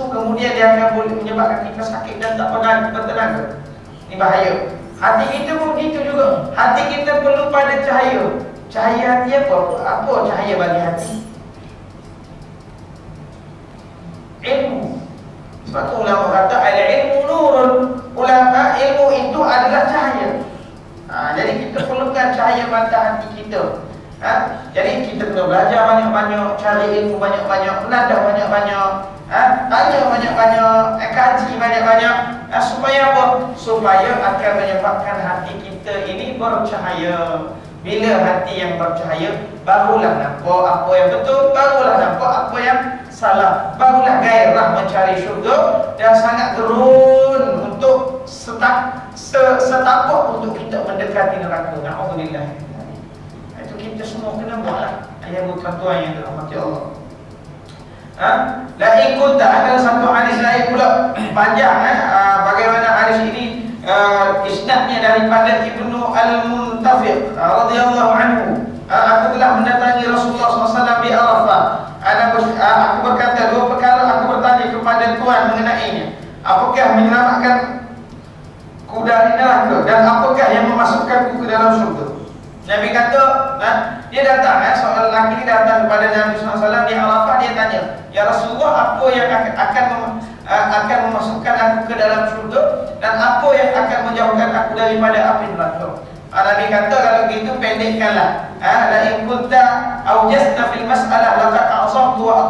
kemudian dia akan boleh menyebabkan kita sakit dan tak pernah bertenaga. Ini bahaya. Hati kita pun begitu juga. Hati kita perlu pada cahaya. Cahaya hati apa? Apa cahaya bagi hati? Ilmu. Sebab tu ulama kata al-ilmu nurun. Ulama, ilmu itu adalah cahaya. Jadi kita perlukan cahaya mata hati kita. Jadi kita kena belajar banyak-banyak, cari ilmu banyak-banyak, menadah banyak-banyak, tanya banyak-banyak, kaji banyak-banyak, supaya apa? Supaya akan menyebabkan hati kita ini bercahaya. Bila hati yang bercahaya, barulah nampak apa yang betul, barulah nampak apa yang salah, barulah gairah mencari syurga dan sangat gerun untuk setapak untuk kita mendekati neraka. Alhamdulillah. Itu kita semua kena buatlah. Ayah tuan-tuan yang dirahmati Allah. La in kunta, ada satu hadis lain pula panjang, bagaimana hadis ini isnadnya daripada Ibnu Al-Muntafiq radhiyallahu anhu. Aku telah mendatangi Rasulullah SAW di Arafah. Aku berkata, dua perkara aku bertanya kepada Tuhan mengenainya. Apakah menyelamatkan ku dari neraka, dan apakah yang memasukkanku ke dalam surga? Nabi kata, dia datang, seorang lelaki ini datang kepada Nabi SAW di Arafah. Dia tanya, ya Rasulullah, apa yang akan akan memasukkan aku ke dalam syurga, dan apa yang akan menjauhkan aku daripada api neraka. Nabi kata kalau gitu pendekkanlah. La in kunta awjasta fil mas'alah laqad a'zamtu wa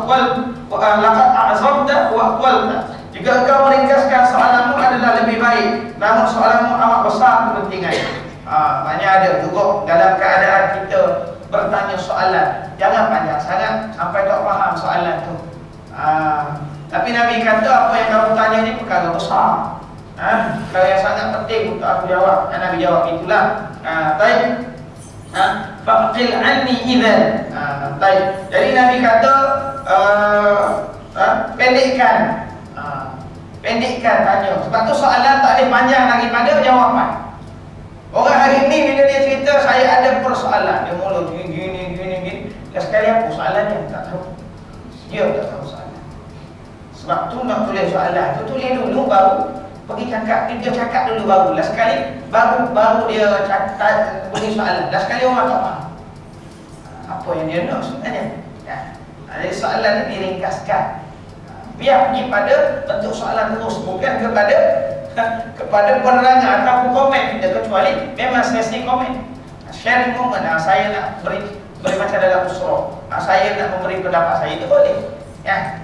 aqwalta. Jika engkau meringkaskan soalanmu adalah lebih baik, namun soalanmu amat besar kepentingan. Maknanya ada juga dalam keadaan kita bertanya soalan, jangan panjang sangat sampai tak faham soalan tu. Tapi Nabi kata apa yang kamu tanya ni perkara besar. Kalau yang sangat penting untuk aku jawab, Nabi jawab itulah. Baik. Faqil anni idzan. Baik. Jadi Nabi kata pendekkan tanya. Sebab tu soalan tak boleh panjang daripada jawapan. Orang hari ni bila dia cerita saya ada persoalan, dia mula gini. Dan sekali apa soalannya tak tahu. Dia tak tahu soalan. Sebab tu nak tulis soalan tu tulis dulu baru pergi cakap. Dia cakap dulu baru. Last sekali baru dia cakap beri soalan. Last sekali orang tak faham apa yang dia nak sebenarnya. Jadi soalan ni diringkaskan. Biar pergi pada bentuk soalan terus, bukan kepada penerangan atau komen kita, kecuali memang sesi komen. Sharing moment, saya nak beri macam dalam usrah. Saya nak memberi pendapat saya, itu boleh. Ya.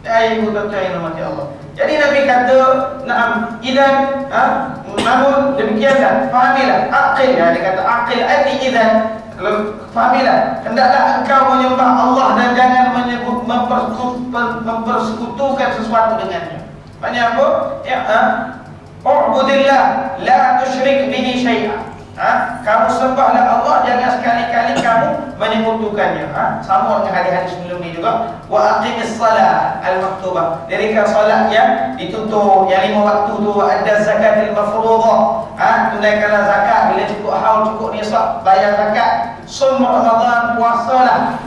Ibu tuan-tuan yang dirahmati Allah. Jadi Nabi kata, idzan, namun demikianlah, fahamilah, aqil, dia kata aqil anni idzan. Fahamilah, hendaklah engkau menyembah Allah dan jangan mempersekutukan sesuatu dengannya. Maksudnya apa? U'budillah la tusyrik bihi syai'an. Kamu sembahlah Allah, jangan sekali-kali kamu menyekutukannya. Sama dengan hadis-hadis sebelum ini juga. Wa aqimis salat al-maktubah. Dirikan salat yang dituntut, yang 5 waktu tu. Ada zakatil mafruḍah. Tunaikanlah zakat bila cukup haul, cukup nisab, bayar zakat. Sum Ramadan, puasalah.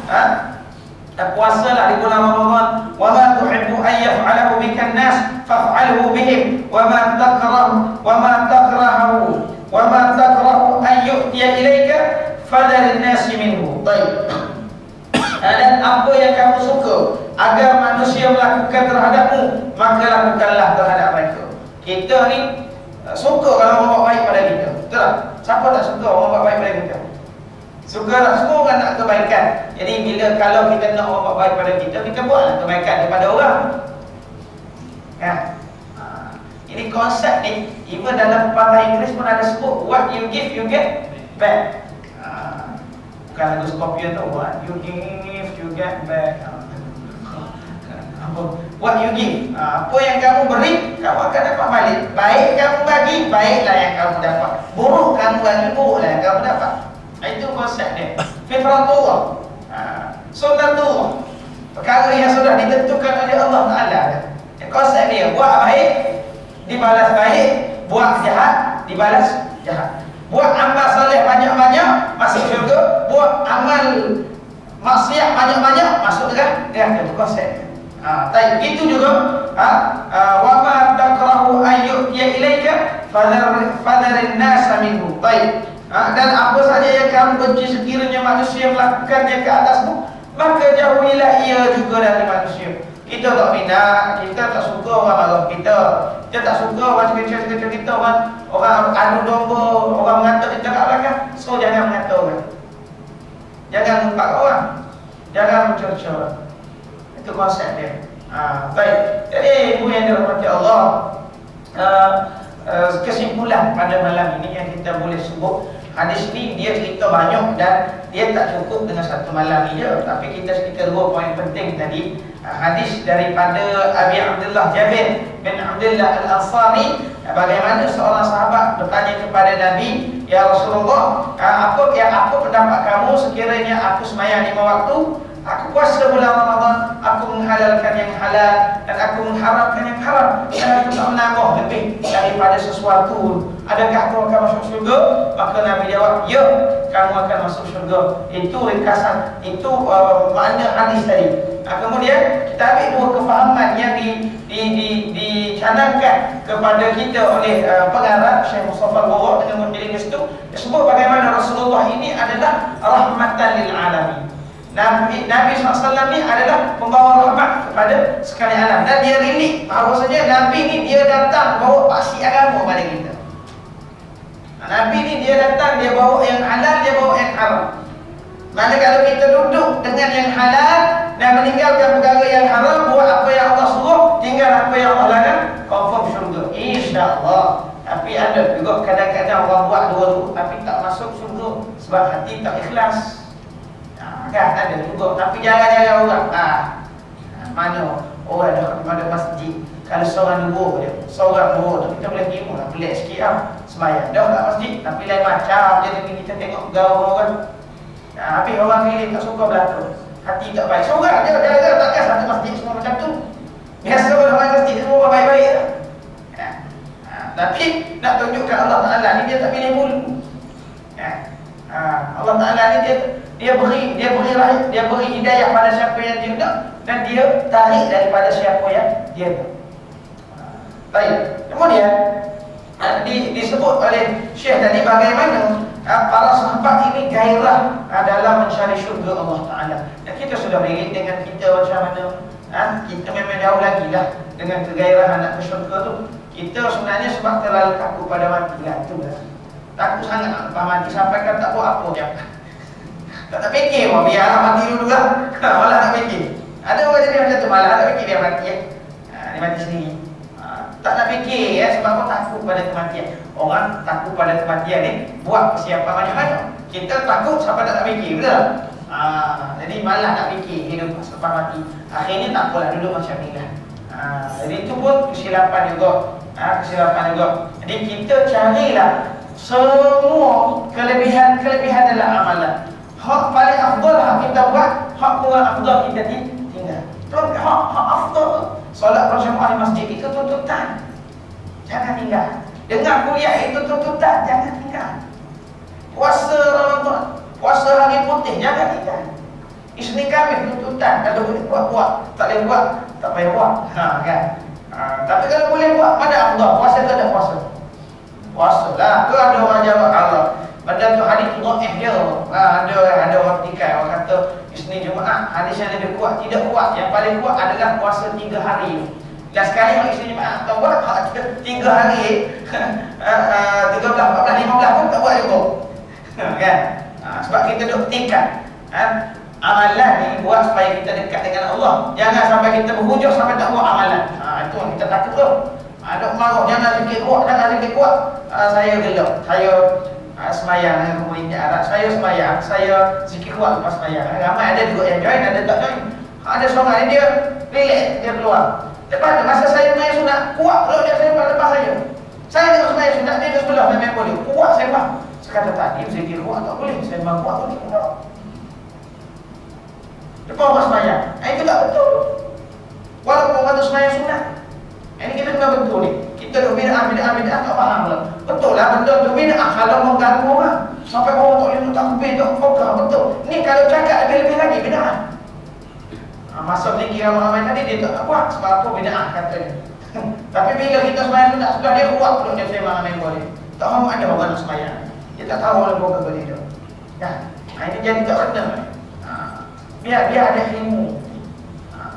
Puasalah di bulan Ramadan. Wa ma tuhibbu an yaf'alahu bikan nas faf'alhu bihim. Wa ma takrahu an yu'tiya ilaika fadhal an-nas minhu. Baik. Dan apa yang kamu suka agar manusia melakukan terhadapmu, maka lakukanlah terhadap mereka. Kita ni suka kalau orang buat baik pada kita. Betul tak? Siapa tak suka orang buat baik pada kita? Suka tak? Semua orang nak kebaikan. Jadi kalau kita nak orang buat baik pada kita, kita buatlah kebaikan daripada orang. Ini konsep ni, even dalam pepatah Inggeris pun ada sebut, what you give, you get back. Bukan lagu Scorpion tu, what you give, you get back. What you give, apa yang kamu beri, kamu akan dapat balik. Baik kamu bagi, baiklah yang kamu dapat. Buruk kamu bagi, buruklah yang kamu dapat. Itu konsep dia. Fitratullah, sunnatullah, perkara yang sudah ditentukan oleh Allah Ta'ala. Konsep dia, buat baik dibalas baik, buat jahat dibalas jahat. Buat amal soleh banyak-banyak masuk syurga, buat amal maksiat banyak-banyak masuk neraka. Itu konsep. Tapi begitu juga wa ma takrahu an yu'tiya ilaika fadharin nas minhu. Baik. Dan apa saja yang kamu benci sekiranya manusia melakukannya ke atasmu, maka jauhilah ia juga dari manusia. Kita tak minat, kita tak suka orang marah kita. Kita tak suka orang cerita kita, orang adu domba, orang mengata kita kat belakang. So jangan mengata orang, jangan mengumpat orang, jangan mencerca orang. Itu konsep dia. Baik. Jadi ibu yang dirahmati Allah, kesimpulan pada malam ini yang kita boleh sebut, hadis ni dia cerita banyak dan dia tak cukup dengan satu malam ni je. Tapi kita cerita 2 poin penting tadi. Hadis daripada Abi Abdullah Jabir bin Abdullah Al-Ansari, bagaimana seorang sahabat bertanya kepada Nabi, ya Rasulullah, apa pendapat kamu sekiranya aku sembahyang 5 waktu, aku puasa bulan Ramadan, aku menghalalkan yang halal dan aku mengharamkan yang haram, dan aku tak menambah lebih daripada sesuatu, adakah aku akan masuk syurga? Maka Nabi jawab, ya, kamu akan masuk syurga. Itu ringkasan, itu makna hadis tadi. Kemudian kita ambil 2 kefahaman yang dicanangkan kepada kita oleh pengarang Syekh Mustafa Al-Ghawar dengan memilih itu. Dia sebut bagaimana Rasulullah ini adalah rahmatan lil alamin. Nabi SAW ni adalah pembawa rahmat kepada sekalian alam. Dan dia rilik bahawasanya Nabi ni dia datang bawa paksi agama pada kita. Nabi ni dia datang, dia bawa yang halal, dia bawa yang haram. Mana kalau kita duduk dengan yang halal dan meninggalkan perkara yang haram, buat apa yang Allah suruh, tinggal apa yang Allah larang, confirm syurga, insya-Allah. Tapi ada juga kadang-kadang orang buat dua-dua tapi tak masuk syurga sebab hati tak ikhlas. Kan ada juga, tapi jarang-jarang orang. Mana orang dah pada masjid, kalau seorang dua je, seorang dua tu kita boleh terima lah, pelik sikit lah. Sembahyang dah kat masjid, tapi lain macam je dengan kita tengok gaul orang. Habis orang pilih tak suka belakang, hati tak baik. Seorang je, jaga takkan satu masjid semua macam tu. Biasa orang main masjid semua baik-baik lah. Tapi nak tunjukkan Allah Ta'ala ni dia tak pilih bulu. Allah Ta'ala ni dia beri hidayah pada siapa yang dia nak, dan dia tarik daripada siapa yang dia nak. Baik. Kemudian disebut oleh Syekh tadi bagaimana para sahabat ini gairah dalam mencari syurga Allah Ta'ala. Dan kita sudah relate dengan kita macam mana. Kita memang jauh lagi lah dengan kegairahan nak ke syurga tu. Kita sebenarnya sebab terlalu takut pada mati lah. Itulah. Takut sangat nak lepas mati sampai kan tak buat apa je. Tak fikir pun, biarlah mati dulu lah. Malah tak fikir. Ada orang jadi macam tu, malah tak fikir dia mati dia mati sendiri. Tak nak fikir sebab apa, takut pada kematian. Orang takut pada kematian ni buat persiapan macam-macam. Kita takut sampai tak nak fikir, betul? Jadi malah nak fikir hidup selepas mati. Akhirnya tak apalah duduk macam ni lah. Jadi itu pun kesilapan juga. Jadi kita carilah semua kelebihan dalam amalan. Hak paling afdal hak kita buat, hak kurang afdal kita tinggal. Hak afdal solat berjamaah di masjid itu tuntutan, jangan tinggal. Dengar kuliah itu tuntutan, jangan tinggal. Puasa Ramadan, puasa hari putih, jangan tinggal. Isnin Khamis tuntutan, kalau boleh buat, tak boleh buat, tak payah buat. Kan? Tapi kalau boleh buat, mana afdal? Puasa ke tak puasa? Puasa lah. Tu ada orang jawab Allah. Benda tu hadis dhaif dia. Ada orang tikai, orang kata Isnin Jumaat hadis yang lebih kuat, tidak kuat. Yang paling kuat adalah puasa 3 hari. Dan sekali hari Isnin Jumaat tak buat, 3 hari 13, 14, 15 pun tak buat juga. Kan? Sebab kita duk tingkat. Amalan ni buat supaya kita dekat dengan Allah. Jangan sampai kita berhujung sampai tak buat amalan. Itu yang kita takut tu. Ada marah, jangan sikit kuat, saya gelap, saya semayang dengan komunitas Arab, saya semayang, saya sikit kuat lepas semayang. Ramai ada juga yang join, ada tak join. Ada seorang ni dia relax, dia keluar. Lepas tu masa saya semayang sunat, kuat kalau dia saya lepas saya. Saya tengok semayang sunat, dia duduk sebelah, memang boleh. Kuat saya faham. Sekata tadi, zikir kuat tak boleh, saya memang kuat boleh. Lepas orang semayang, itu tak betul. Walaupun orang tu semayang sunat, ini kita kena betul ni. Kita duk bid'ah tak faham lah. Betul lah benda tu bid'ah kalau mengganggu orang. Sampai orang tak boleh takbir, tak fokus, betul. Ni kalau cakap lebih-lebih lagi bid'ah. Masa zikir ramai tadi dia tak buat sebab apa bid'ah katanya. Tapi bila kita semayang sunat, sudah dia kuat pula dia sembang main boleh. Tak mahu ada orang nak semayang. Dia tak tahu orang buka boleh dia. Kan? Ini jadi tak kena. Biar ada ilmu.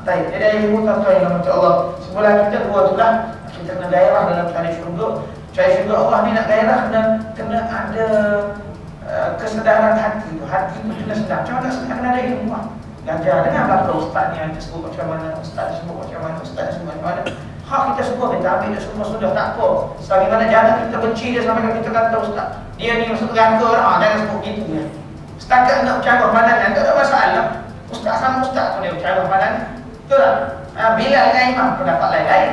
Baik, jadi ilmu tuan-tuan yang rahmat Allah. Semula kita dua tu lah. Kita kena gairah dalam cari syurga. Cari syurga Allah ni nak gairah dan kena ada kesedaran hati. Hati tu kena sedar. Macam mana sedar? Kena ada ilmu lah. Belajar dengan belakang ustaz ni yang sebut macam mana, ustaz sebut macam mana, ustaz sebut macam mana. Hak kita semua kita ambil dia semua sudah tak apa. Sebagaimana jangan kita benci dia sampai kita kata ustaz dia ni masuk neraka lah. Jangan sebut gitu ya. Setakat nak bercakap pandangan tak ada masalah. Ustaz sama ustaz pun dia bercakap pandangan. Betul tak? Bilal dengan imam pendapat lain-lain.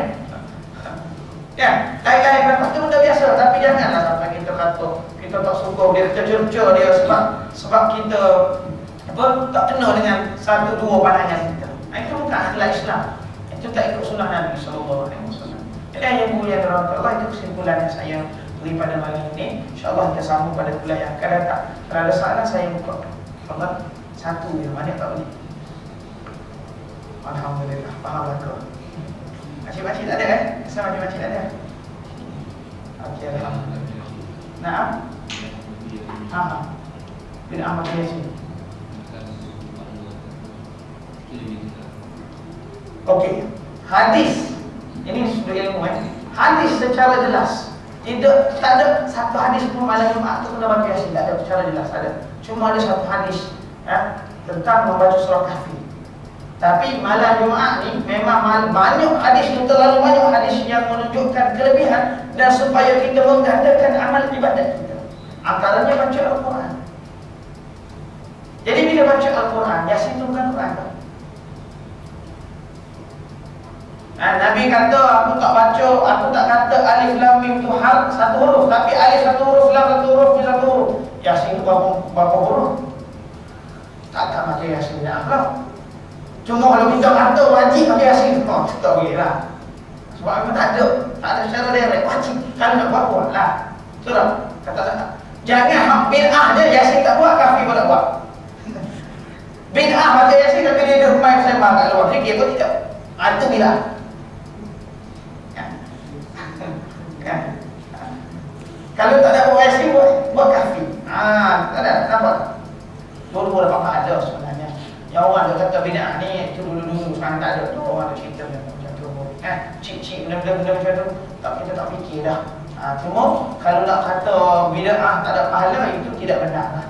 Ya, lain-lain pendapat itu benda biasa. Tapi janganlah sampai kita kata kita tak suka dia, kita cerca dia sebab kita tak kena dengan satu dua pandangan kita. Itu bukan akhlak Islam. Itu tak ikut sunnah Nabi SAW. Jadi ayat mulia Allah, itu kesimpulan yang saya beri pada malam ini. InsyaAllah kita sambung pada kuliah yang akan datang. Kalau ada salah saya buka Allah satu yang mana tak boleh. Alhamdulillah, faham lah. Makcik-makcik tak ada kan? Kenapa makcik-makcik tak ada? Okey, Alhamdulillah. Naam? Bin Ahmad Yasin. Okey, hadis ini sudah ilmu hadis secara jelas tak ada satu hadis pun malam Jumaat tu kena baca Yasin, tak ada secara jelas ada. Cuma ada satu hadis tentang membaca surah Kahfi. Tapi malam Jumaat ni memang banyak hadis, terlalu banyak hadis yang menunjukkan kelebihan dan supaya kita menggandakan amal ibadat kita. Antaranya baca Al-Quran. Jadi bila baca Al-Quran, Yasin itu bukan Quran. Nabi kata, aku tak kata alif lam mim itu satu huruf, tapi alif satu huruf, lam satu huruf, mim satu huruf. Yasin itu berapa huruf? Tak baca Yasin ya Allah. Cuma kalau kita kata wajib baca Yasin, tak boleh lah. Sebab memang tak ada secara direct wajib. Kalau nak buat lah. Betul tak? Kata tak. Jangan bid'ah je Yasin tak buat, Kahfi pun tak buat. Bid'ah baca Yasin tapi dia main sembang kat luar fikir pun tidak. Itu bid'ah. Kalau tak ada buat Yasin, buat Kahfi. Tak ada, kenapa? Dulu dapat ada sebenarnya. Yang orang dia kata bid'ah ni itu dulu sekarang tak ada. Orang ada cerita macam tu. Cik-cik benda-benda macam tu kita tak fikir dah. Cuma kalau nak kata bid'ah tak ada pahala, itu tidak benar lah.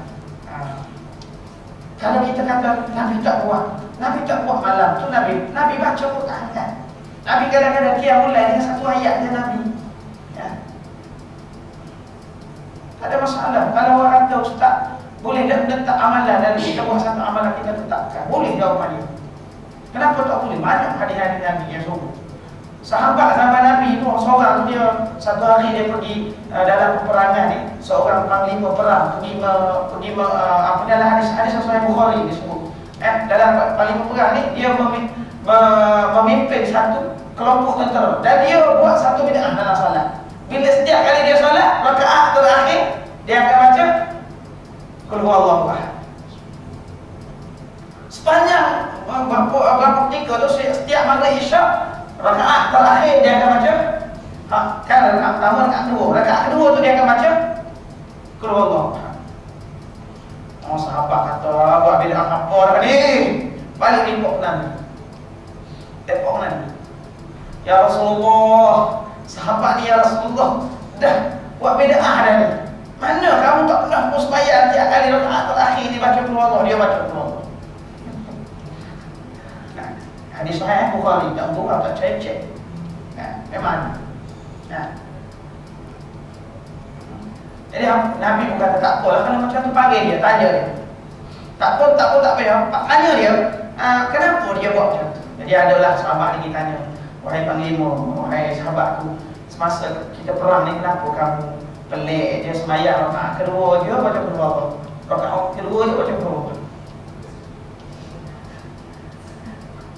Kalau kita kata Nabi tak buat malam tu, Nabi baca Quran kan. Nabi kadang-kadang qiyamul lail dengan satu ayat je Nabi. Tak ada masalah. Kalau orang kata ustaz boleh letak amalan dan kita buat satu amalan kita tetapkan, boleh jawapan dia. Kenapa tak boleh? Banyak hadis-hadis Nabi yang sebut. Sahabat zaman Nabi itu seorang dia satu hari dia pergi dalam peperangan ni, seorang panglima perang pergi dalam hadis Sahih Bukhari disebut. Dalam panglima perang ni dia memimpin satu kelompok tentera dan dia buat satu bid'ah dalam solat. Bila setiap kali dia solat, rakaat terakhir dia akan baca Qul huwallahu ahad. Sepanjang berapa ketika tu setiap maghrib isyak rakaat terakhir dia akan baca kan rakaat pertama, rakaat kedua. Rakaat kedua tu dia akan baca Qul huwallahu ahad. Sahabat kata, buat bid'ah apa dah ni? Balik report Nabi. Ya Rasulullah, sahabat ni ya Rasulullah dah buat bid'ah dah ni. Mana kamu tak pernah pun sembahyang tiap kali rakaat terakhir ni baca Qul huwallahu, dia baca Qul huwallahu. Hadis Sahih Bukhari, tak buka, tak cek. Memang. Jadi Nabi pun kata tak apalah, kalau macam tu panggil dia, tanya dia. Tak payah, tanya dia, kenapa dia buat macam tu. Jadi adalah sahabat ni tanya, wahai panglima, wahai sahabatku, semasa kita perang ni kenapa kamu pelik dia sembahyang rakaat kedua dia baca Qul huwallahu, rakaat kedua dia baca Qul huwallahu.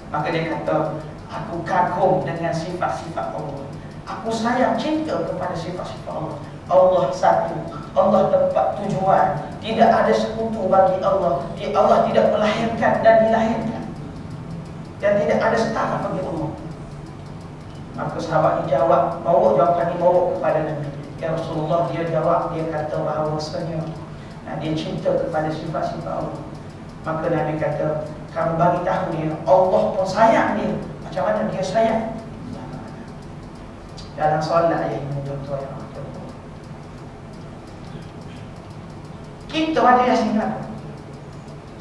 Maka dia kata, aku kagum dengan sifat-sifat Allah. Aku sayang cinta kepada sifat-sifat Allah. Allah satu, Allah tempat tujuan. Tidak ada sekutu bagi Allah. Allah tidak melahirkan dan dilahirkan. Dan tidak ada setara bagi Allah. Maka sahabat ni jawab, jawapan ni bawa kepada Nabi. Ya Rasulullah, dia jawab, dia kata bahawasanya dia cinta kepada sifat-sifat Allah. Maka Nabi kata, kamu bagi tahu dia, Allah pun sayang dia. Macam mana dia sayang? Dalam solat yang ini contoh yang kita baca Yasin kenapa?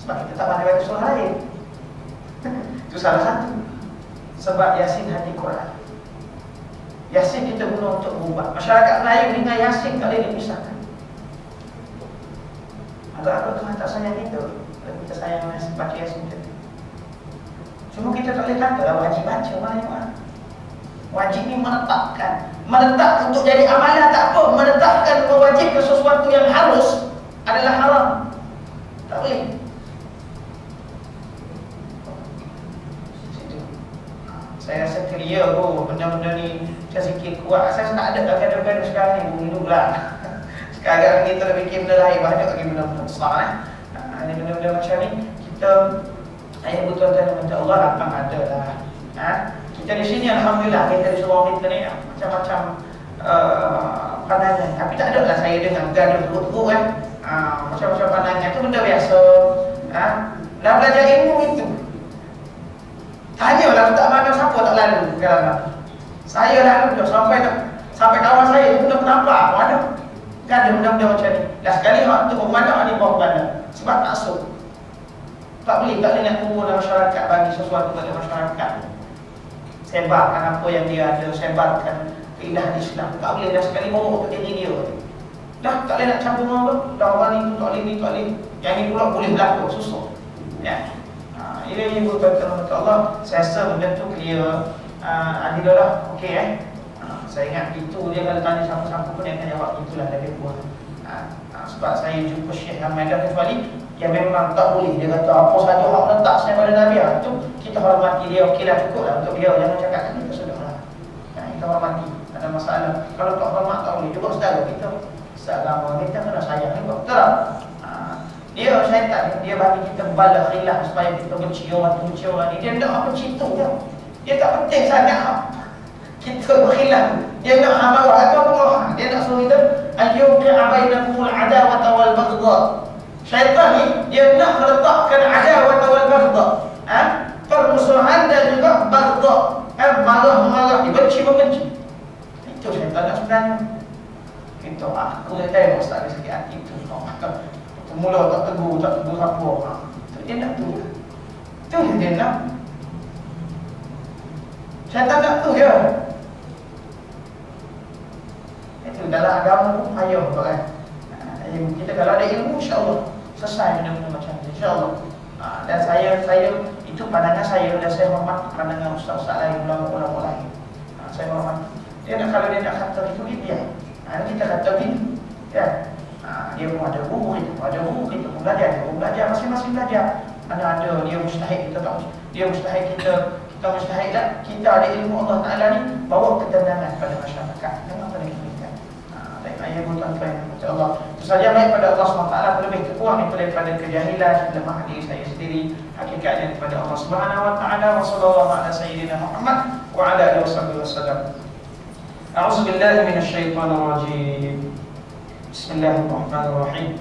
Sebab kita tak pandai baca surah lain. Itu salah satu. Sebab Yasin hati Quran. Yasin kita guna untuk berubah. Masyarakat Melayu dengan Yasin tak boleh dipisahkan. Agak-agak Tuhan tak sayang kita. Kita sayang baca Yasin kita. Cuma kita tak boleh kata lah wajib baca mana. Wajib ni menetapkan. Menetap untuk jadi amalan tak apa. Menetapkan mewajibkan sesuatu yang harus adalah haram. Tak boleh. Saya rasa clear benda-benda ni saya sikit kuat. Saya tak ada gaduh-gaduh sekarang ni. Dululah. Sekarang kita nak fikir benda lain, banyak lagi benda-benda besar Ini benda-benda macam ni kita ayat betul-betul minta Allah lapang ada lah. Kita di sini alhamdulillah kita di seluruh kita ni macam-macam pandangan. Tapi tak ada lah saya dengan gaduh teruk-teruk macam-macam pandangan itu benda biasa. Dah belajar ilmu itu. Tanyalah tak mana siapa tak lalu dalam. Saya lalu sampai kawan saya itu kena penampak. Waduh. Kan ada benda-benda macam ni. Dah sekali hak tu mana ni bawah bandar. Sebab tak asuk. Tak boleh nak tunggu dalam masyarakat bagi sesuatu kepada masyarakat. Sebarkan apa yang dia ada, sebarkan keindahan Islam. Tak boleh dah sekali ngomong ke diri dia. Dah tak boleh nak campur apa. Dah orang ni tak boleh ni, tak boleh. Yang ni pula boleh berlaku, susah. Ya. Ini ibu tuan-tuan Allah. Saya rasa benda tu clear. Adil lah. Okey saya ingat itu dia kalau tanya siapa-siapa pun dia akan jawab itulah lebih kurang. Sebab saya jumpa Syekh Ahmad kecuali yang memang tak boleh. Dia kata apa saja hak letak saya pada Nabi. Itu kita hormati dia. Okeylah, cukup lah untuk dia. Jangan cakap kan kita sudah lah. Kita hormati. Ada masalah. Kalau tak hormat tak boleh. Juga saudara kita. Seagama kita kena sayang. Betul tak? Dia syaitan. Dia bagi kita bala khilaf supaya kita benci orang tu, benci orang ni. Dia nak benci tu je. Dia tak penting sangat. Kita berkhilaf. Dia nak hamarah atau pengolah. Dia nak suruh kita ayyuka bainakumul adawata wal baghdha. Syaitan ni dia nak meletakkan adawata wal baghdha. Permusuhan dan juga baghdha. Marah-marah, benci-membenci. Itu syaitan nak sebenarnya. Kita aku dah tahu ustaz sikit hati tu. Mula tak tegur apa. Dia nak tu. Tu yang dia nak. Syaitan nak tu je. Itu dalam agama pun payah kan. Kita kalau ada ilmu insya-Allah selesai benda-benda macam ni insya-Allah. Dan saya itu pandangan saya dan saya hormat pandangan ustaz-ustaz lain, ulama-ulama lain. Saya hormat. Dia nak kalau dia nak kata itu dia. Kita kata begini. Ya. Dia pun ada buku kita pun belajar masing-masing belajar. Ada dia mustahil kita tak dia mustahil kita mustahil lah. Kita ada ilmu Allah Taala ni bawa ketenangan pada masyarakat. Jangan pada kita. Baik ayat tuan-tuan insya-Allah. Itu saja baik pada Allah SWT lebih kurang itu daripada kejahilan lemah diri saya sendiri. Hakikatnya kepada Allah Subhanahu wa taala wa sallallahu ala sayyidina Muhammad wa ala alihi wasallam. A'udzu billahi minasyaitonir rajim. Bismillahirrahmanirrahim.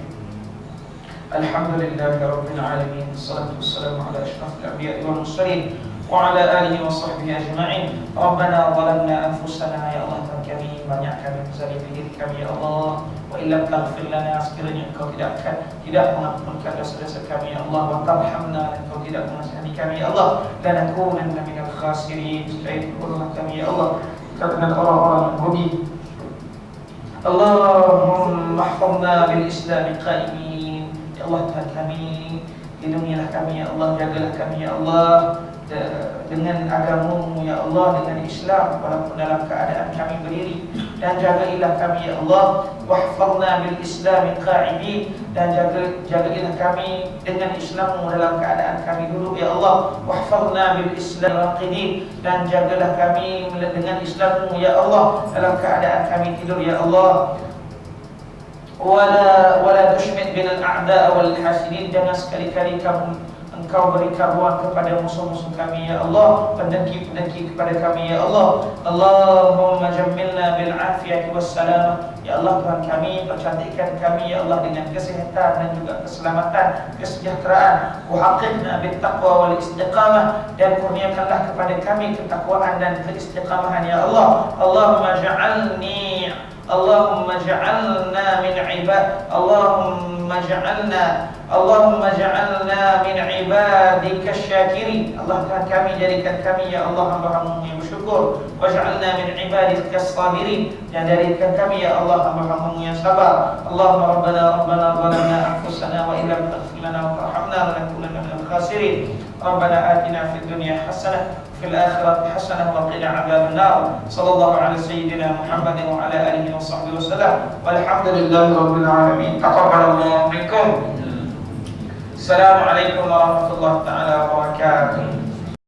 Alhamdulillahi rabbil alamin. Wassalatu wassalamu ala asyrafil anbiya'i wal mursalin wa ala alihi wa sahbihi ajma'in. Rabbana zalamna anfusana ya Allah, kami banyak kami berzalim diri kami ya Allah. Wa illam taghfir lana, sekiranya Engkau tidak mengampunkan dosa-dosa kami ya Allah, wa tarhamna, Engkau tidak mengasihani kami ya Allah, lanakunanna minal khasirin, supaya turunlah kami ya Allah dengan orang-orang yang rugi. Allahumma ihfazna bil Islam qaimin. Ya Allah Tuhan kami, lindungilah kami ya Allah, jagalah kami ya Allah dengan agama-Mu ya Allah, dengan Islam walaupun dalam keadaan kami berdiri, dan jagailah kami ya Allah, wahfazna bil Islam qa'idin, dan jagailah kami dengan Islam-Mu dalam keadaan kami duduk ya Allah, wahfazna bil Islam raqidin, dan jagalah kami dengan Islam-Mu ya Allah dalam keadaan kami tidur ya Allah. Wala tushmit bil a'da wal hasidin, jangan sekali-kali Engkau berikan ruang kepada musuh-musuh kami ya Allah, pendengki-pendengki kepada kami ya Allah. Allahumma jammilna bil afiyati was salamah. Ya Allah Tuhan kami, percantikkan kami ya Allah dengan kesihatan dan juga keselamatan, kesejahteraan. Wahaqqina bit taqwa wal istiqamah, dan kurniakanlah kepada kami ketakwaan dan keistiqamahan ya Allah. Allahumma ja'alna min ibadika syakirin. Allah Tuhan kami, jadikan kami ya Allah hamba-Hamba-Mu yang bersyukur. Waj'alna min ibadika sabirin, dan jadikan kami ya Allah hamba-Hamba-Mu yang sabar. Allahumma rabbana zalamna anfusana wa illam taghfir lana wa tarhamna lanakunanna minal khasirin. Rabbana atina fid dunya hasanah fil akhirati hasanah wa qina adzaban nar. Sallallahu ala sayyidina Muhammadin wa ala alihi wa sahbihi wasallam. Walhamdulillahi rabbil alamin. Taqabbalallahu minkum. Assalamualaikum warahmatullahi taala wabarakatuh.